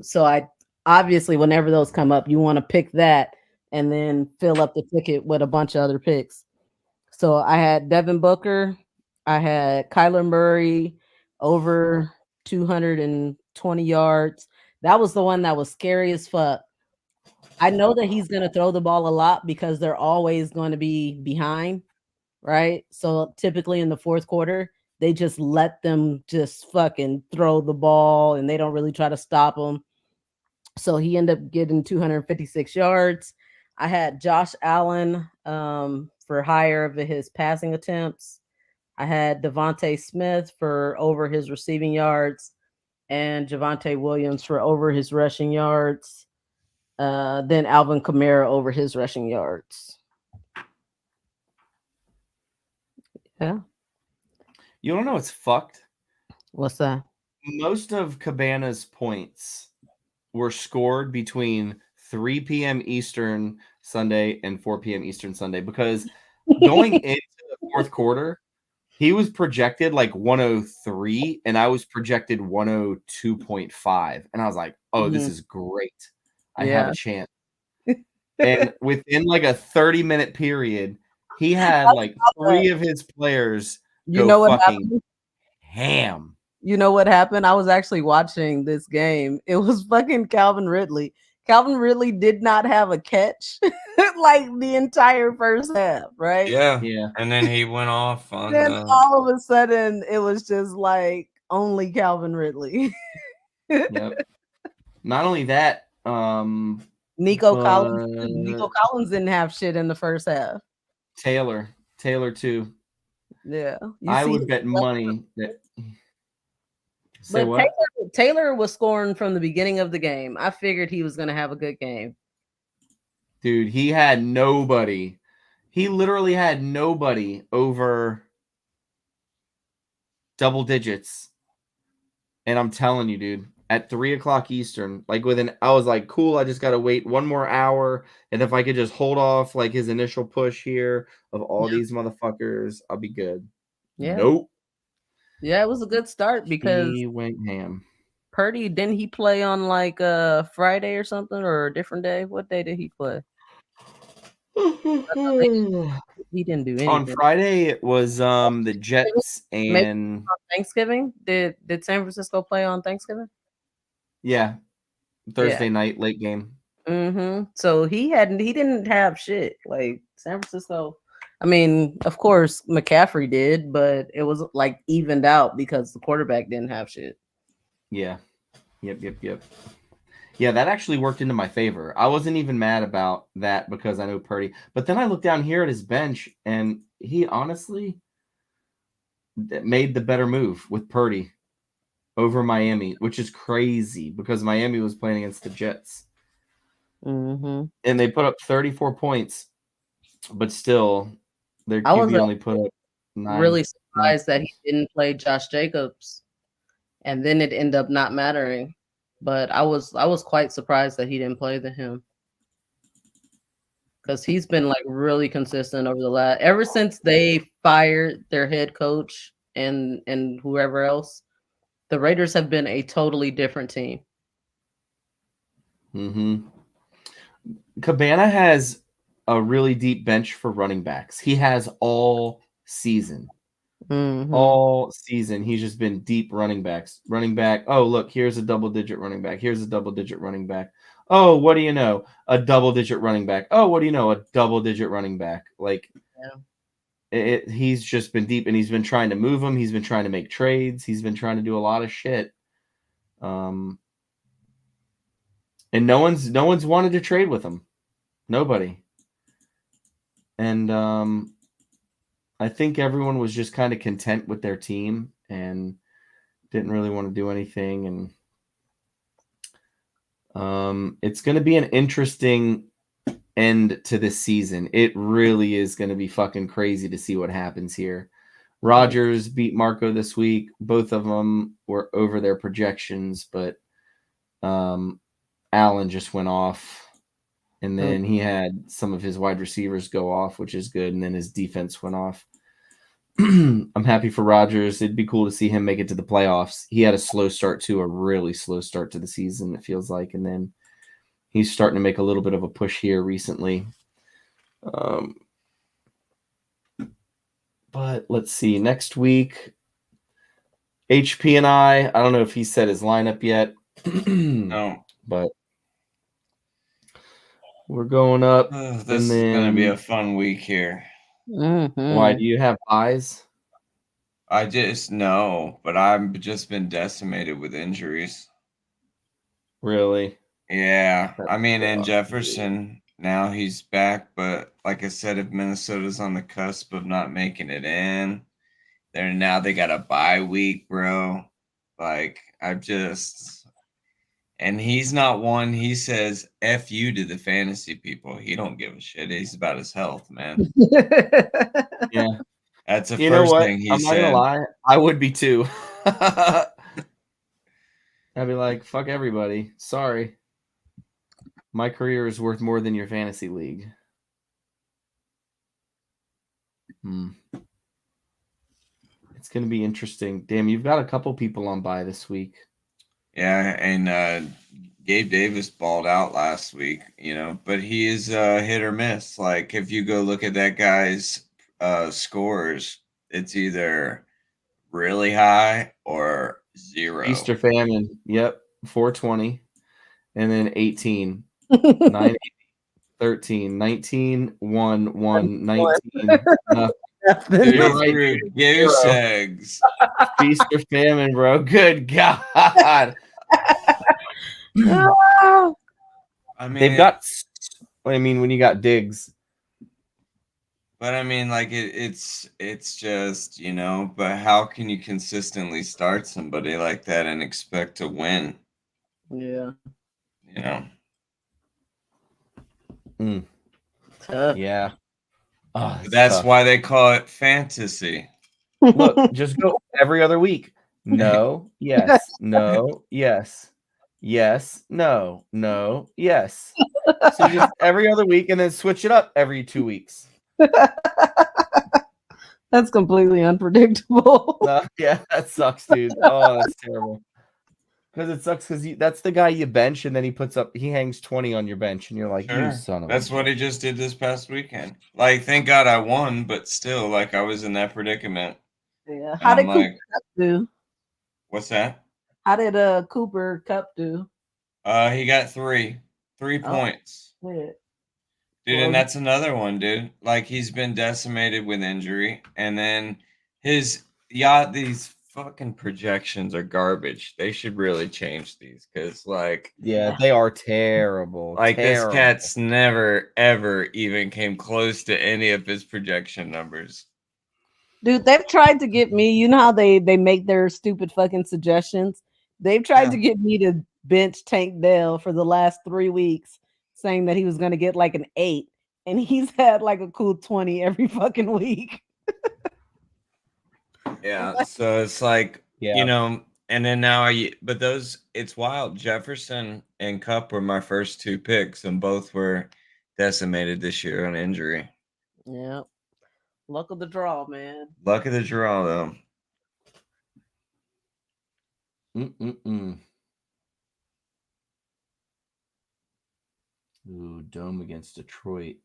So I obviously, whenever those come up, you want to pick that and then fill up the ticket with a bunch of other picks. So I had Devin Booker. I had Kyler Murray over 220 yards. That was the one that was scary as fuck. I know that he's going to throw the ball a lot because they're always going to be behind, right? So typically in the fourth quarter, they just let them just fucking throw the ball and they don't really try to stop them. So he ended up getting 256 yards. I had Josh Allen for higher of his passing attempts. I had Devontae Smith for over his receiving yards and Javonte Williams for over his rushing yards. Then Alvin Kamara over his rushing yards. Yeah. You don't know what's fucked? What's that? Most of Cabana's points were scored between 3 p.m. Eastern, Sunday and 4 p.m. Eastern Sunday, because going into the fourth quarter, he was projected like 103 and I was projected 102.5. And I was like, oh, this is great. I have a chance. And within like a 30-minute period, he had like 3 of his players go fucking ham. You know what happened? I was actually watching this game. It was fucking Calvin Ridley. Calvin Ridley did not have a catch like the entire first half, right? Yeah. And then he went off on. Then all of a sudden, it was just like only Calvin Ridley. Yep. Not only that, Nico Collins didn't have shit in the first half. Taylor too. Yeah, I would bet money that. Say but what? Taylor was scoring from the beginning of the game. I figured he was going to have a good game. Dude, he had nobody. He literally had nobody over double digits. And I'm telling you, dude, at 3 o'clock Eastern, like I was like, cool, I just got to wait 1 more hour. And if I could just hold off like his initial push here of all these motherfuckers, I'll be good. Yeah. Nope. Yeah, it was a good start because he went ham. Purdy, didn't he play on like Friday or something, or a different day? What day did he play? He didn't do anything. On Friday, it was the Jets and on Thanksgiving. Did San Francisco play on Thanksgiving? Yeah, Thursday night late game. So he didn't have shit like San Francisco. I mean, of course McCaffrey did, but it was like evened out because the quarterback didn't have shit. Yeah. Yep. Yeah, that actually worked into my favor. I wasn't even mad about that because I know Purdy. But then I look down here at his bench, and he honestly made the better move with Purdy over Miami, which is crazy because Miami was playing against the Jets. And they put up 34 points, but still, their QB only put up 9. Really surprised that he didn't play Josh Jacobs, and then it ended up not mattering. But I was quite surprised that he didn't play him because he's been like really consistent over ever since they fired their head coach and whoever else. The Raiders have been a totally different team. Cabana has a really deep bench for running backs. He has all season. All season, he's just been deep running backs. Running back. Oh, look, here's a double-digit running back. Here's a double-digit running back. Oh, what do you know? A double-digit running back. Oh, what do you know? A double-digit running back. Like, he's just been deep, and he's been trying to move him. He's been trying to make trades. He's been trying to do a lot of shit. And no one's wanted to trade with him. Nobody. And I think everyone was just kind of content with their team and didn't really want to do anything. And it's going to be an interesting end to this season. It really is going to be fucking crazy to see what happens here. Rodgers beat Marco this week. Both of them were over their projections, but Allen just went off. And then he had some of his wide receivers go off, which is good. And then his defense went off. I'm happy for Rodgers. It'd be cool to see him make it to the playoffs. He had a slow start to a really slow start to the season, it feels like. And then he's starting to make a little bit of a push here recently. But let's see. Next week, HP and I don't know if he set his lineup yet. No. But we're going up. This is going to be a fun week here. Why, do you have eyes? I just know, but I've just been decimated with injuries. Really? Yeah. I mean, and Jefferson, now he's back, but like I said, if Minnesota's on the cusp of not making it in, they got a bye week, bro. Like, and he's not one. He says F you to the fantasy people. He don't give a shit. He's about his health, man. Yeah. That's the first thing he said. I'm not gonna lie. I would be too. I'd be like, fuck everybody. Sorry. My career is worth more than your fantasy league. It's going to be interesting. Damn, you've got a couple people on bye this week. Yeah, and Gabe Davis balled out last week, but he is hit or miss. Like, if you go look at that guy's scores, it's either really high or 0. Feast or famine. Yep, 420. And then 18. 9, 13, 19, 1, 1, 19. Goose eggs. Feast or famine, bro. Good God. I mean, they've got. I mean, when you got Diggs. But I mean, like it's just, but how can you consistently start somebody like that and expect to win? Yeah. Tough. Yeah. Oh, that's tough. Why they call it fantasy. Look, just go every other week. No, yes, no, yes, yes, no, no, yes. So just every other week and then switch it up every 2 weeks. That's completely unpredictable. Yeah, that sucks, dude. Oh, that's terrible. Because it sucks because that's the guy you bench and then he hangs 20 on your bench and you're like, sure. You son of That's what he just did this past weekend. Like, thank God I won, but still, like, I was in that predicament. Yeah. How did Cooper Kupp do? What's that? How did Cooper Kupp do? He got 3 points. Shit. Dude, and that's another one, dude. Like, he's been decimated with injury, and then these fucking projections are garbage. They should really change these because, like, yeah, they are terrible. Like, this cat's never ever even came close to any of his projection numbers. Dude, they've tried to get me. You know how they make their stupid fucking suggestions? They've tried to get me to bench Tank Dell for the last 3 weeks, saying that he was going to get like an 8, and he's had like a cool 20 every fucking week. Yeah, so it's like, and then now it's wild. Jefferson and Kupp were my first 2 picks, and both were decimated this year on injury. Yeah. Luck of the draw, man. Luck of the draw, though. Ooh, Dome against Detroit.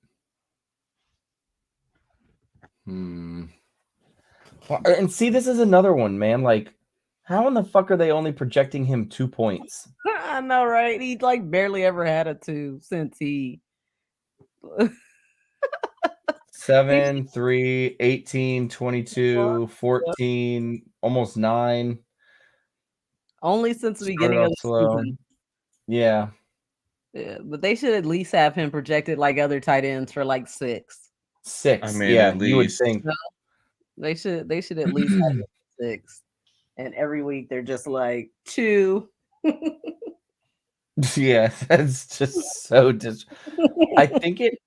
And see, this is another one, man. Like, how in the fuck are they only projecting him 2 points? I know, right? He like barely ever had a 2 since he 7, 3, 18, 22, 14, almost 9. Only since the beginning of the season. Yeah. Yeah, but they should at least have him projected like other tight ends for like 6. 6. I mean, yeah, you would think. No, they should at least have 6. And every week they're just like 2. Yeah, that's just so I think it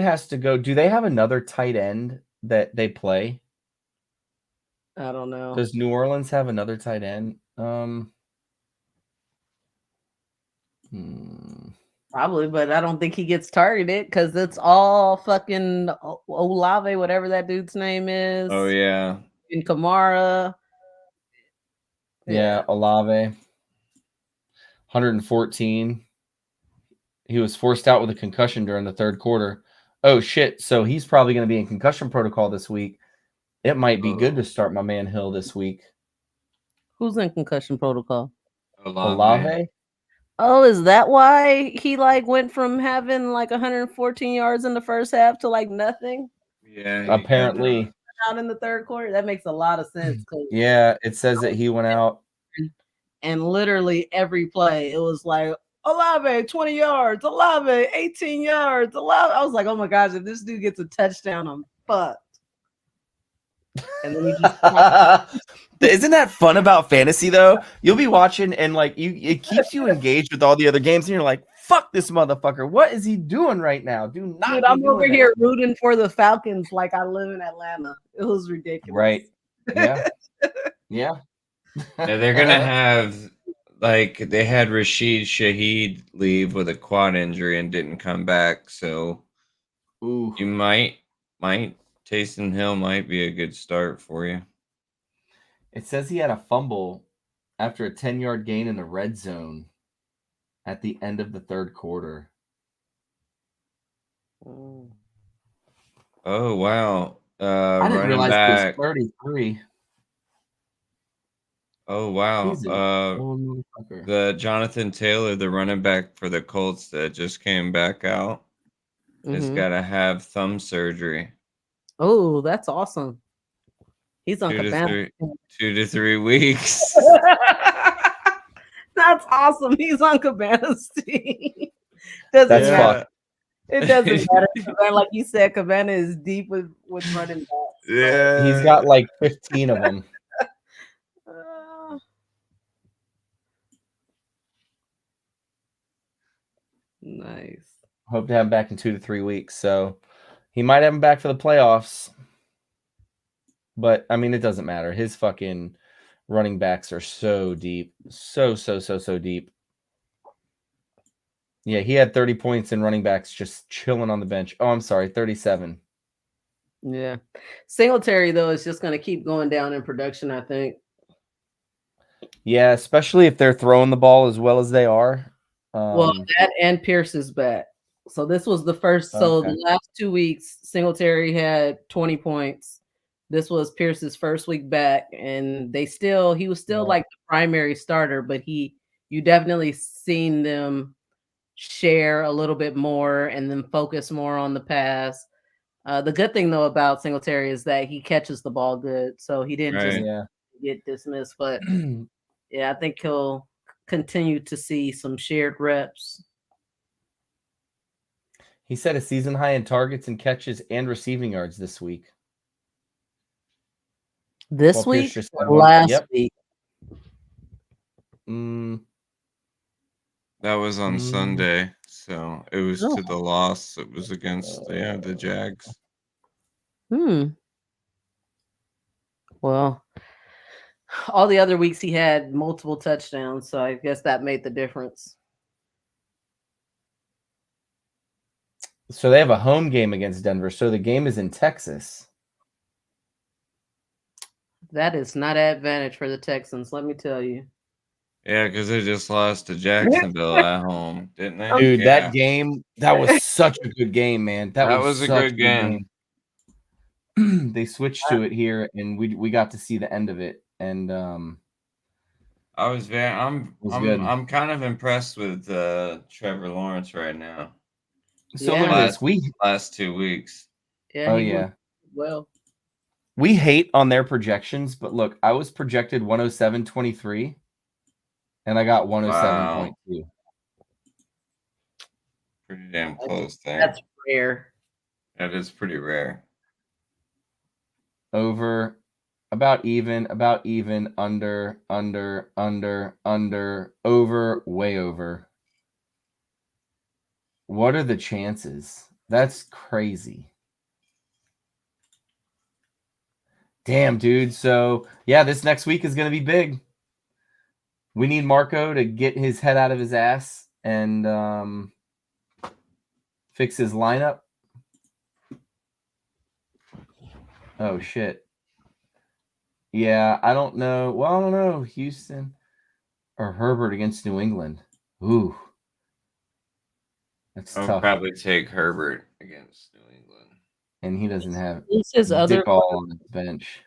has to go. Do they have another tight end that they play? I don't know. Does New Orleans have another tight end? Probably, but I don't think he gets targeted because it's all fucking Olave, whatever that dude's name is. Oh, yeah. And Kamara. Yeah, Olave. 114. He was forced out with a concussion during the third quarter. Oh, shit. So he's probably going to be in concussion protocol this week. It might be good to start my man Hill this week. Who's in concussion protocol? Olave. Oh, is that why he like went from having like 114 yards in the first half to like nothing? Yeah, apparently out in the third quarter. That makes a lot of sense. Yeah, it says that he went out, and literally every play it was like Olave 20 yards, Olave 18 yards, Olave. I was like, oh my gosh, if this dude gets a touchdown, I'm fucked. And then he just isn't that fun about fantasy though? You'll be watching and like it keeps you engaged with all the other games, and you're like, fuck this motherfucker. What is he doing right now? Dude, I'm over here rooting for the Falcons like I live in Atlanta. It was ridiculous. Right. Yeah. Yeah. They're gonna have like they had Rashid Shaheed leave with a quad injury and didn't come back, so you might Taysom Hill might be a good start for you. It says he had a fumble after a 10-yard gain in the red zone at the end of the third quarter. Oh wow! I didn't Running realize back. he was 33. Oh wow! He's a old motherfucker. The Jonathan Taylor, the running back for the Colts that just came back out, has got to have thumb surgery. Oh, that's awesome. He's on 2 to 3 weeks. That's awesome. He's on Cabana's team. Doesn't matter. It doesn't matter. Like you said, Cabana is deep with running backs. Yeah, he's got like 15 of them. Nice. Hope to have him back in 2 to 3 weeks. So he might have him back for the playoffs. But I mean, it doesn't matter. His fucking running backs are so deep. So deep. Yeah, he had 30 points in running backs just chilling on the bench. Oh, I'm sorry, 37. Yeah. Singletary, though, is just going to keep going down in production, I think. Yeah, especially if they're throwing the ball as well as they are. Well, that and Pierce is back. So this was the first. So the last 2 weeks, Singletary had 20 points. This was Pierce's first week back, and he was still like the primary starter, but you definitely seen them share a little bit more and then focus more on the pass. The good thing though about Singletary is that he catches the ball good, so he didn't just get dismissed. But yeah, I think he'll continue to see some shared reps. He set a season high in targets and catches and receiving yards this week. This week or last week? That was on Sunday, so it was to the loss. It was against the Jags. Well, all the other weeks he had multiple touchdowns, so I guess that made the difference. So they have a home game against Denver. So the game is in Texas. That is not an advantage for the Texans, let me tell you. Yeah, because they just lost to Jacksonville at home, didn't they? Dude, that game, that was such a good game, man. That was a such good game. They switched to it here, and we got to see the end of it. And I'm kind of impressed with Trevor Lawrence right now. So look at this. Last 2 weeks. Yeah. Well, we hate on their projections, but look, I was projected 107.23, and I got 107.2. Wow. Pretty damn close there. That's rare. That is pretty rare. Over, about even, under, over, way over. What are the chances? That's crazy. Damn, dude. So, yeah, this next week is going to be big. We need Marco to get his head out of his ass and fix his lineup. Oh, shit. Yeah, I don't know. Well, I don't know. Houston or Herbert against New England. Ooh. That's tough. I'll probably take Herbert against New England. And he doesn't have his other ball on the bench.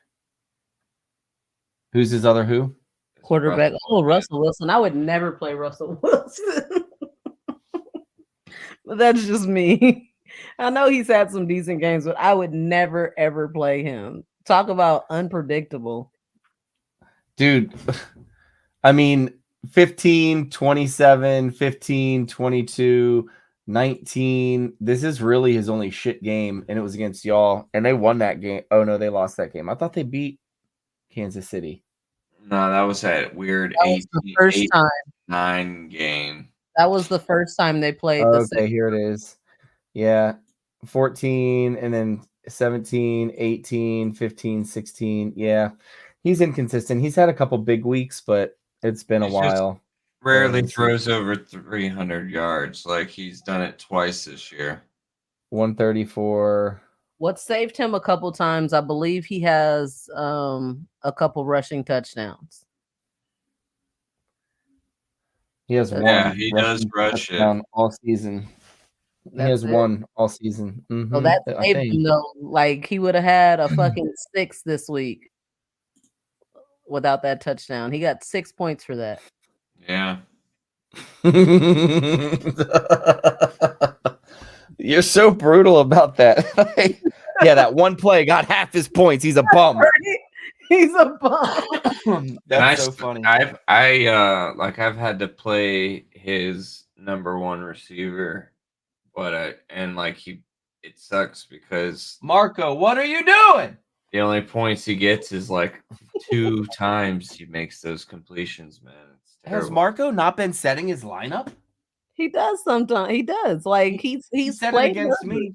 Who's his other who? Quarterback. Russell Wilson. I would never play Russell Wilson. But that's just me. I know he's had some decent games, but I would never, ever play him. Talk about unpredictable. Dude, I mean, 15, 27, 15, 22, 19. This is really his only shit game, and it was against y'all, and they won that game. Oh, no, they lost that game. I thought they beat Kansas City. No, that was that weird 8-9 game. That was the first time they played. Okay, here it is. Yeah, 14, and then 17, 18, 15, 16. Yeah, he's inconsistent. He's had a couple big weeks, but it's been a while. rarely throws over 300 yards. Like he's done it twice this year. 134. What saved him a couple times, I believe he has a couple rushing touchdowns. He has one. Yeah, he does rush it all season. He has one all season. So that saved him though. Like he would have had a fucking 6 this week without that touchdown. He got 6 points for that. Yeah. You're so brutal about that. Yeah, that one play got half his points. He's a bum. He's a bum. That's so funny. I've had to play his number one receiver, but it sucks because Marco, what are you doing? the only points he gets is like 2 times he makes those completions, man. It's terrible. Has Marco not been setting his lineup? He does sometimes. He does. Like he's set played it against Herbert. me.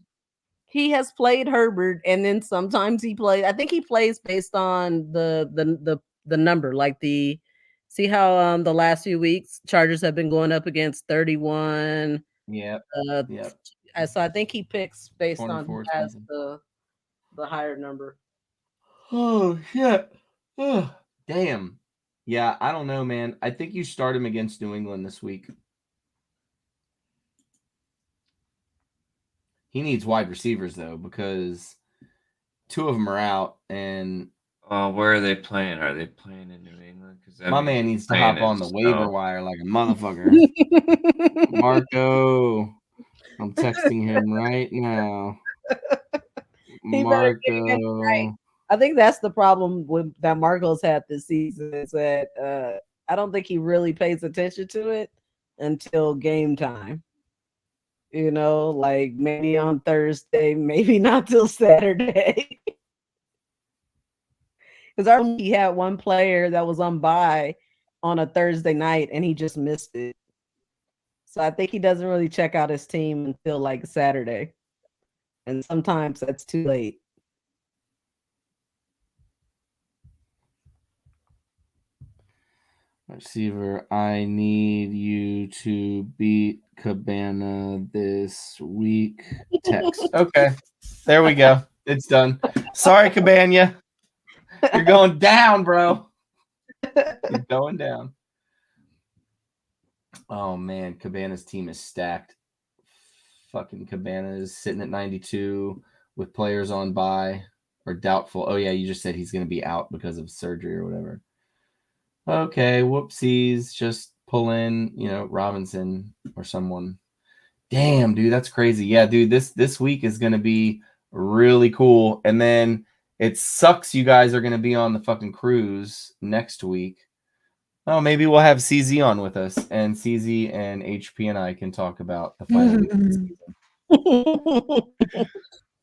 He has played Herbert, and then sometimes he plays. I think he plays based on the number. Like see how the last few weeks Chargers have been going up against 31. Yep. Yep. So I think he picks based on who has the higher number. Oh shit. Oh, damn. Yeah, I don't know, man. I think you start him against New England this week. He needs wide receivers though, because 2 of them are out. And where are they playing? Are they playing in New England? Because my man needs to hop on the waiver wire like a motherfucker. Marco, I'm texting him right now. Marco. I think that's the problem that Marco's had this season is that I don't think he really pays attention to it until game time. You know, like maybe on Thursday, maybe not till Saturday. Because he had one player that was on bye on a Thursday night and he just missed it. So I think he doesn't really check out his team until like Saturday. And sometimes that's too late. Receiver, I need you to beat Cabana this week. Text. Okay. There we go. It's done. Sorry, Cabana. You're going down, bro. You're going down. Oh, man. Cabana's team is stacked. Fucking Cabana is sitting at 92 with players on bye or doubtful. Oh, yeah. You just said he's going to be out because of surgery or whatever. Okay, whoopsies. Just pull in, Robinson or someone. Damn, dude, that's crazy. Yeah, dude, this week is gonna be really cool. And then it sucks you guys are gonna be on the fucking cruise next week. Oh, maybe we'll have CZ on with us, and CZ and HP and I can talk about the final week of the season.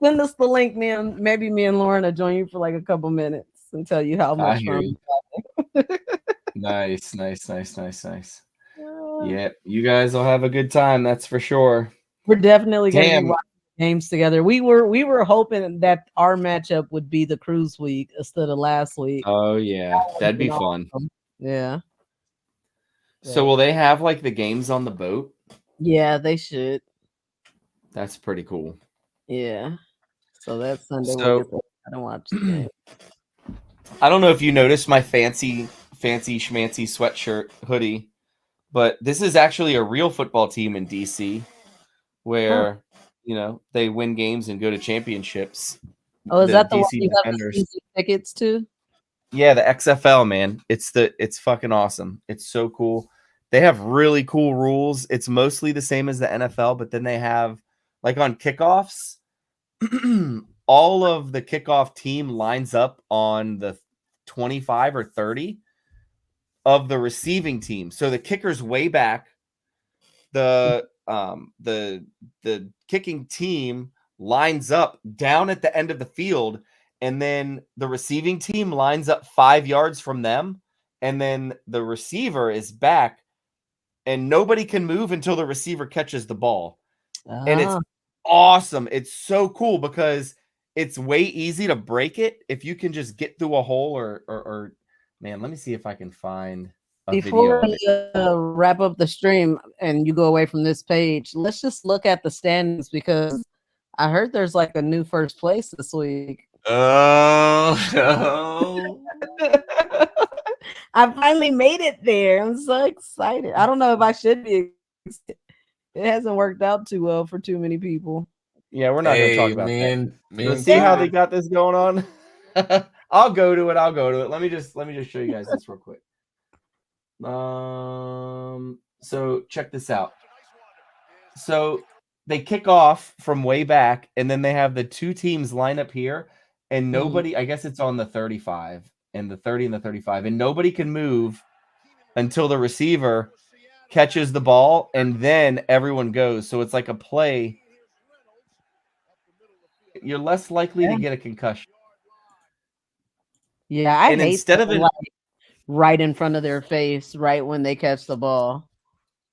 Send us the link, man. Maybe me and Lauren will join you for like a couple minutes and tell you how much fun. Nice. Yeah, you guys will have a good time, that's for sure. We're definitely gonna be watching games together. We were hoping that our matchup would be the cruise week instead of last week. Oh yeah, that'd be fun. Yeah. So will they have like the games on the boat? Yeah, they should. That's pretty cool. Yeah. So that's Sunday. So I don't watch the game. I don't know if you noticed my fancy schmancy sweatshirt hoodie, but this is actually a real football team in DC where they win games and go to championships. Oh, is that the one you have the season tickets to? Yeah, the XFL, man. It's fucking awesome. It's so cool. They have really cool rules. It's mostly the same as the NFL, but then they have like on kickoffs, all of the kickoff team lines up on the 25 or 30 of the receiving team. So the kicker's way back. The kicking team lines up down at the end of the field, and then the receiving team lines up 5 yards from them, and then the receiver is back, and nobody can move until the receiver catches the ball. And it's awesome. It's so cool because it's way easy to break it if you can just get through a hole or man, let me see if I can find Before we wrap up the stream and you go away from this page, let's just look at the standings because I heard there's like a new first place this week. Oh no. I finally made it there. I'm so excited. I don't know if I should be. It hasn't worked out too well for too many people. Yeah, we're not going to talk about that. Let's see how they got this going on. I'll go to it. Let me just show you guys this real quick. So check this out. So they kick off from way back, and then they have the two teams line up here, and nobody. I guess it's on the 35 and the 30 and the 35, and nobody can move until the receiver catches the ball, and then everyone goes. So it's like a play. You're less likely to get a concussion. Yeah, I hate instead of it like right in front of their face, right when they catch the ball.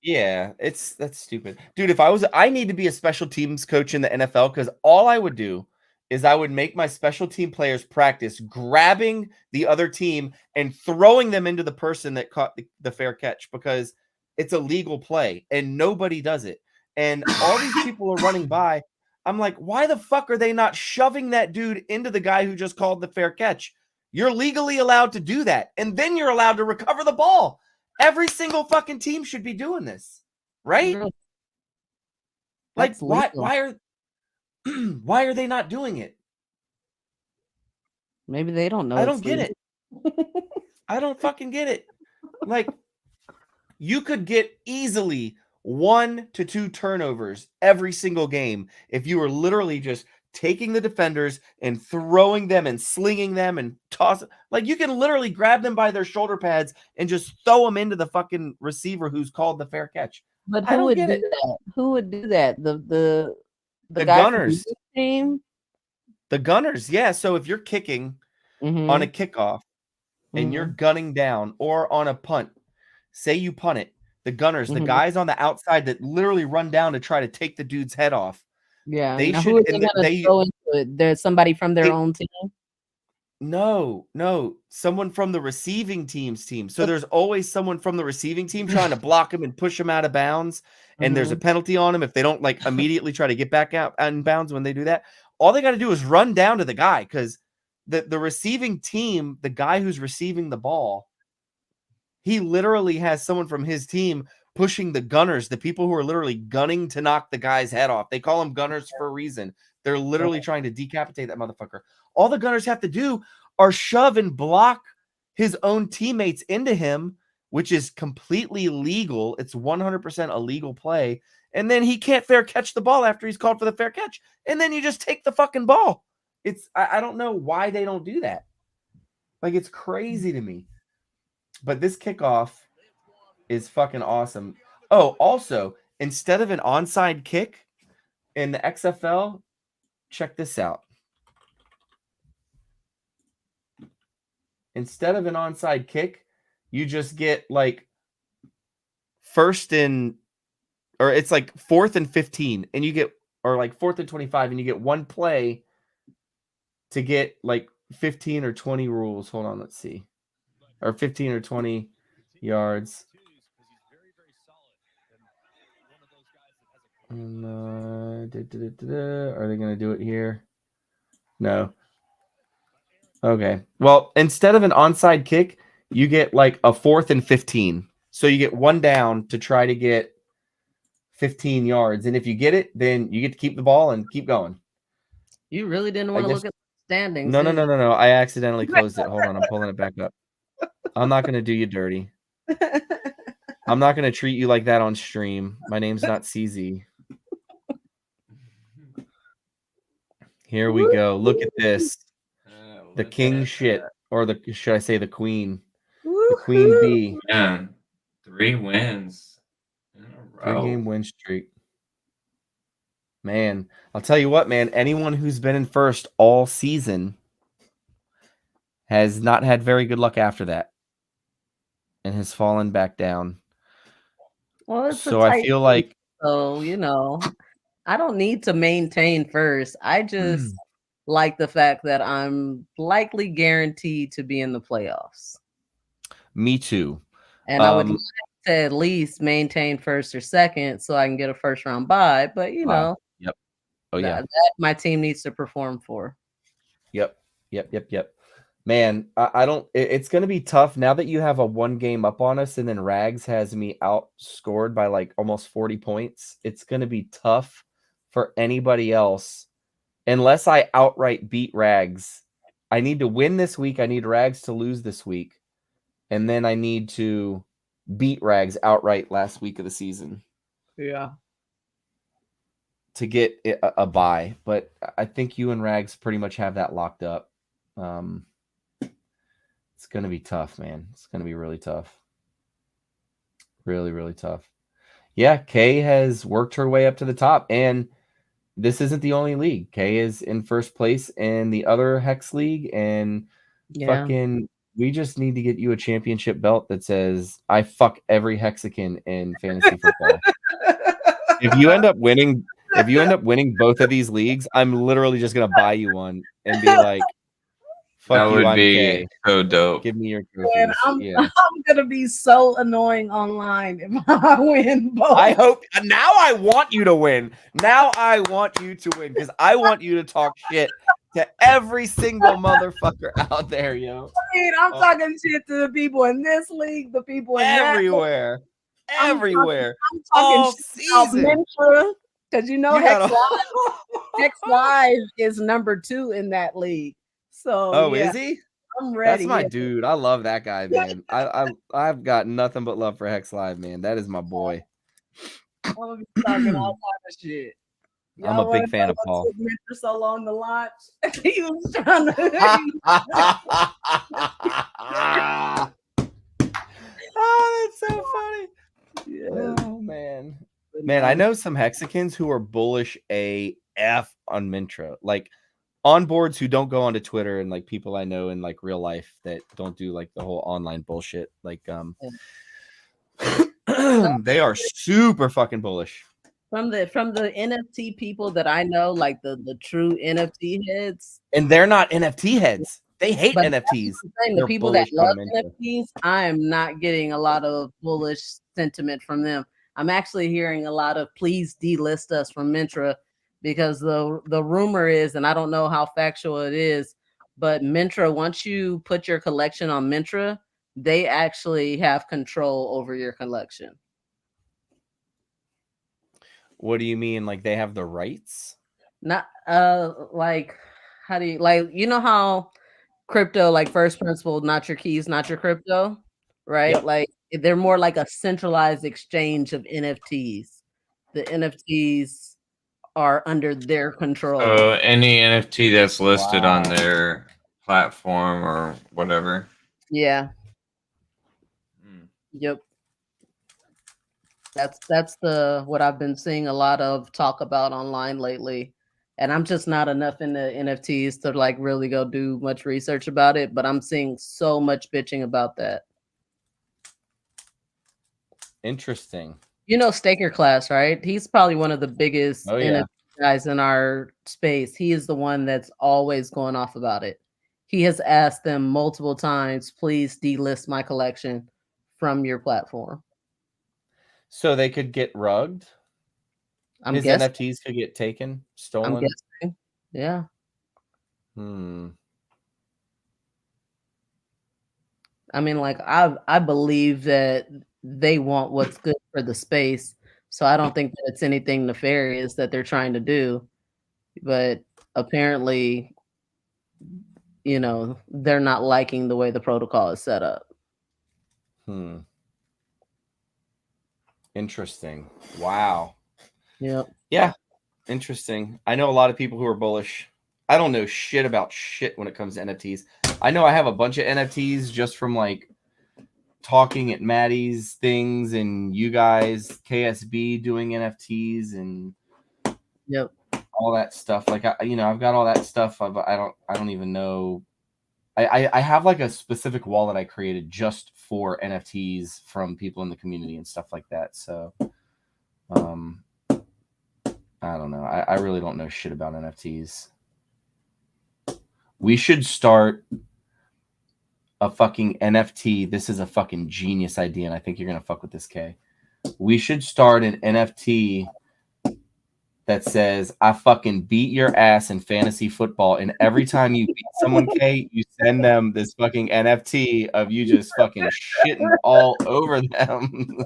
Yeah, that's stupid. Dude, if I need to be a special teams coach in the NFL, because all I would do is I would make my special team players practice grabbing the other team and throwing them into the person that caught the fair catch, because it's a legal play and nobody does it. And all these people are running by. I'm like, why the fuck are they not shoving that dude into the guy who just called the fair catch? You're legally allowed to do that. And then you're allowed to recover the ball. Every single fucking team should be doing this, right? Like, why are they not doing it? Maybe they don't know. I don't get it. I don't fucking get it. Like, you could get easily 1 to 2 turnovers every single game if you were literally just taking the defenders and throwing them and slinging them and tossing. Like, you can literally grab them by their shoulder pads and just throw them into the fucking receiver who's called the fair catch. But who would do that? Who would do that? The guy Gunners from the team? The Gunners, yeah. So if you're kicking on a kickoff and you're gunning down, or on a punt, say you punt it, the Gunners, the guys on the outside that literally run down to try to take the dude's head off. Yeah, now who are they gonna throw into it? There's somebody from their own team. No, someone from the receiving team's team. So there's always someone from the receiving team trying to block him and push him out of bounds. And there's a penalty on him if they don't like immediately try to get back out in bounds when they do that. All they got to do is run down to the guy, because the receiving team, the guy who's receiving the ball, he literally has someone from his team pushing the Gunners, the people who are literally gunning to knock the guy's head off. They call them Gunners for a reason. They're literally trying to decapitate that motherfucker. All the Gunners have to do are shove and block his own teammates into him, which is completely legal. It's 100% a legal play. And then he can't fair catch the ball after he's called for the fair catch. And then you just take the fucking ball. I don't know why they don't do that. Like, it's crazy to me. But this kickoff is fucking awesome. Oh, also, instead of an onside kick in the XFL, check this out. Instead of an onside kick, you just get like it's like 4th and 15, and you get, or like 4th and 25, and you get one play to get like 15 or 20 rules. Hold on, let's see. Or 15 or 20 yards. And, are they going to do it here? No. Okay. Well, instead of an onside kick, you get like a 4th and 15. So you get one down to try to get 15 yards. And if you get it, then you get to keep the ball and keep going. You really didn't want to look at the standings. No. I accidentally closed it. Hold on. I'm pulling it back up. I'm not going to do you dirty. I'm not going to treat you like that on stream. My name's not CZ. Here we go. Look at this. The king shit. Or should I say the queen? The queen bee. Yeah. 3 wins in a row. 3-game win streak. Man, I'll tell you what, man. Anyone who's been in first all season has not had very good luck after that, and has fallen back down. Well, so I feel like, I don't need to maintain first. I just like the fact that I'm likely guaranteed to be in the playoffs. Me too. And I would like to at least maintain first or second so I can get a first round bye. But Yep. Oh yeah. that my team needs to perform for. Yep. Man, I don't. It's going to be tough now that you have a 1 game up on us, and then Rags has me outscored by like almost 40 points. It's going to be tough for anybody else unless I outright beat Rags. I need to win this week. I need Rags to lose this week, and then I need to beat Rags outright last week of the season. Yeah. To get a bye, but I think you and Rags pretty much have that locked up. It's going to be tough, man. It's going to be really tough. Really, really tough. Yeah, Kay has worked her way up to the top, and this isn't the only league. Kay is in first place in the other Hex League, and fucking, we just need to get you a championship belt that says, I fuck every Hexican in fantasy football. If you end up winning both of these leagues, I'm literally just going to buy you one and be like, fuck That you, would I'm be Kay. so dope. Give me your Man, trophies. I'm gonna be so annoying online if I win both. I hope now I want you to win. Now I want you to win because I want you to talk shit to every single motherfucker out there, yo. I mean, I'm talking shit to the people in this league, the people in everywhere. Everywhere. I'm talking shit about Mintra, because you know Hex Live is number 2 in that league. So is he? I'm ready. That's my dude. I love that guy, man. I've got nothing but love for Hex Live, man. That is my boy. I'm gonna be talking all kinds of shit. I'm a big fan of Paul. For so long to launch. He was trying to. Oh, that's so funny. Yeah. Oh man. Man, I know some Hexicans who are bullish AF on Mintra. Like on boards who don't go onto Twitter, and like people I know in like real life that don't do like the whole online bullshit. Like they are super fucking bullish. From the NFT people that I know, like the true NFT heads. And they're not NFT heads. They hate NFTs. The people that love NFTs, I am not getting a lot of bullish sentiment from them. I'm actually hearing a lot of please delist us from Mintra, because the rumor is, and I don't know how factual it is, but Mintra, once you put your collection on Mintra, they actually have control over your collection. What do you mean? Like they have the rights? Not like how do you like, you know how crypto, like first principle, not your keys, not your crypto, right? Yep. Like they're more like a centralized exchange of NFTs. The NFTs are under their control. So any NFT that's listed on their platform or whatever. Yeah. Yep. That's what I've been seeing a lot of talk about online lately. And I'm just not enough in the NFTs to like really go do much research about it, but I'm seeing so much bitching about that. Interesting. You know Staker Class, right? He's probably one of the biggest NFT guys in our space. He is the one that's always going off about it. He has asked them multiple times, please delist my collection from your platform. So they could get rugged? His NFTs could get taken, stolen? I'm guessing. Yeah. I mean, like, I believe that they want what's good for the space. So I don't think that it's anything nefarious that they're trying to do. But apparently, you know, they're not liking the way the protocol is set up. Interesting. Wow. Yep. Yeah. Interesting. I know a lot of people who are bullish. I don't know shit about shit when it comes to NFTs. I know I have a bunch of NFTs just from like talking at Maddie's things and you guys, KSB doing NFTs and yep, all that stuff. Like I've got all that stuff. I don't even know. I have like a specific wallet I created just for NFTs from people in the community and stuff like that. So, I don't know. I really don't know shit about NFTs. We should start a fucking NFT. This is a fucking genius idea, and I think you're gonna fuck with this, K. We should start an NFT that says, I fucking beat your ass in fantasy football. And every time you beat someone, Kate, you send them this fucking NFT of you just fucking shitting all over them.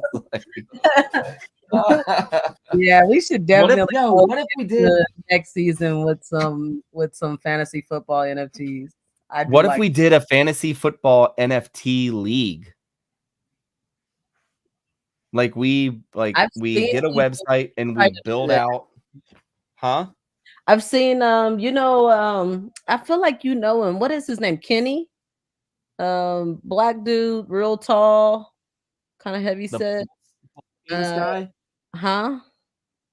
Yeah, we should definitely what if we did next season with some fantasy football NFTs. What if we did a fantasy football NFT league? Like we get a website and we build out. Huh? I've seen I feel like you know him. What is his name? Kenny? Black dude, real tall, kind of heavy set. Guy? Huh?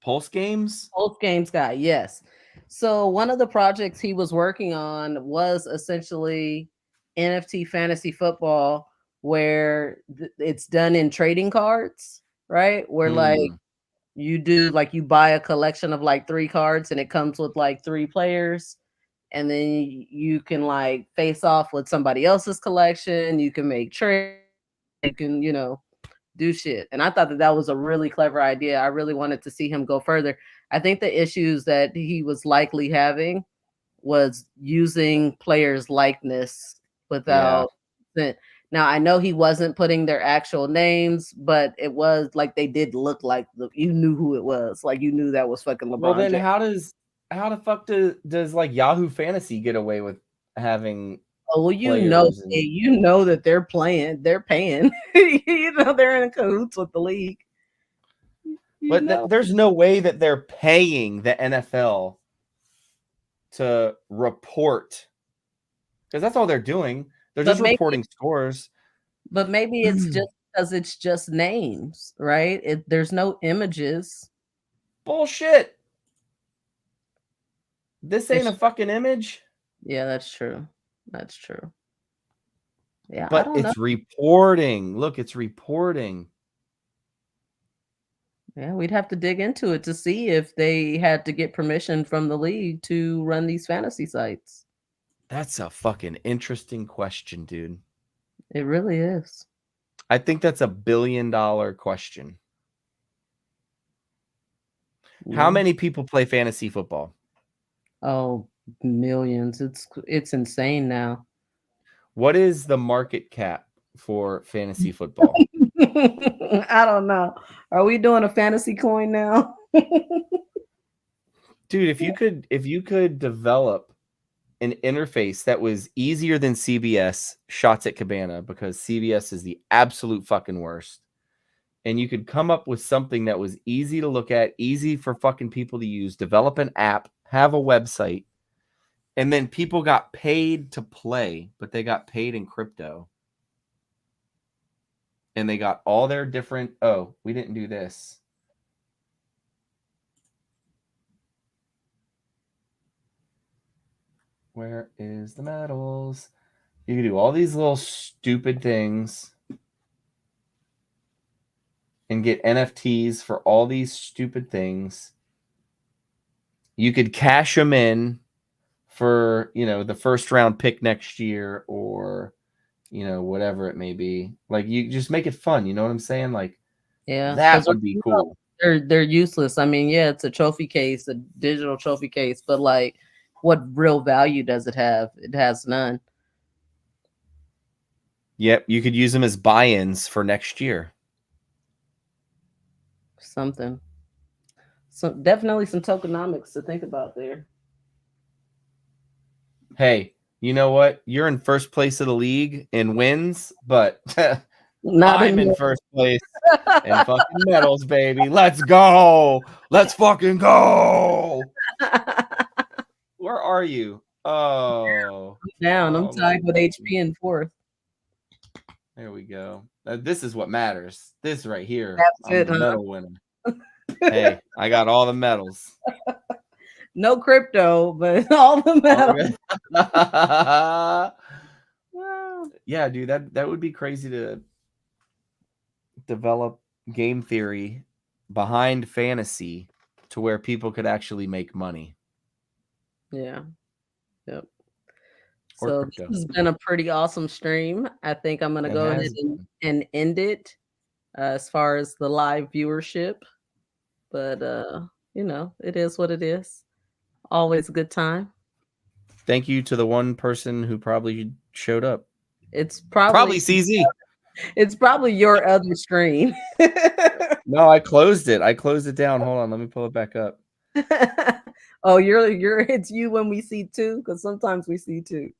Pulse Games? Pulse Games guy, yes. So one of the projects he was working on was essentially NFT fantasy football, where it's done in trading cards, right? Where like you buy a collection of like 3 cards and it comes with like 3 players, and then you can like face off with somebody else's collection. You can make trades, you can, do shit. And I thought that was a really clever idea. I really wanted to see him go further. I think the issues that he was likely having was using players' likeness without Now I know he wasn't putting their actual names, but it was like they did look like you knew who it was. Like you knew that was fucking LeBron. Well, then James. how the fuck does like Yahoo Fantasy get away with having? Oh, well, you know that they're paying. They're in cahoots with the league. But there's no way that they're paying the NFL to report, because that's all they're doing. They're just reporting scores. But maybe it's just because it's just names, right? There's no images. Bullshit. This ain't a fucking image. Yeah, that's true. That's true. Yeah, but it's reporting. Look, it's reporting. Yeah, we'd have to dig into it to see if they had to get permission from the league to run these fantasy sites. That's a fucking interesting question, dude. It really is. I think that's $1 billion question. How many people play fantasy football? Oh, millions. It's insane now. What is the market cap for fantasy football? I don't know. Are we doing a fantasy coin now? Dude, if you could develop an interface that was easier than CBS Shots at Cabana, because CBS is the absolute fucking worst, and you could come up with something that was easy to look at, easy for fucking people to use, develop an app, have a website, and then people got paid to play, but they got paid in crypto. And they got all their different, oh, we didn't do this. Where is the medals? You can do all these little stupid things and get NFTs for all these stupid things. You could cash them in for, the first round pick next year, or, whatever it may be. Like, you just make it fun. You know what I'm saying? Like, yeah, that would be cool. They're useless. I mean, yeah, it's a trophy case, a digital trophy case, but like, what real value does it have? It has none. Yep, you could use them as buy-ins for next year. Something. So definitely some tokenomics to think about there. Hey, you know what? You're in first place of the league in wins, but I'm in first place in fucking medals, baby. Let's go. Let's fucking go. Where are you? Oh, I'm down. I'm tied with HP in 4th. There we go. This is what matters. This right here. That's I'm the medal winner. Hey, I got all the medals. No crypto, but all the medals. Yeah, dude, that would be crazy to develop game theory behind fantasy to where people could actually make money. Yeah. Yep. So crypto. this has been a pretty awesome stream. I think I'm gonna It go ahead has and end it as far as the live viewership. But you know, it is what it is. Always a good time. Thank you to the one person who probably showed up. It's Probably probably CZ. it's probably your other stream. No, I closed it. I closed it down. Hold on, let me pull it back up. Oh, you're it's you when we see two, because sometimes we see two.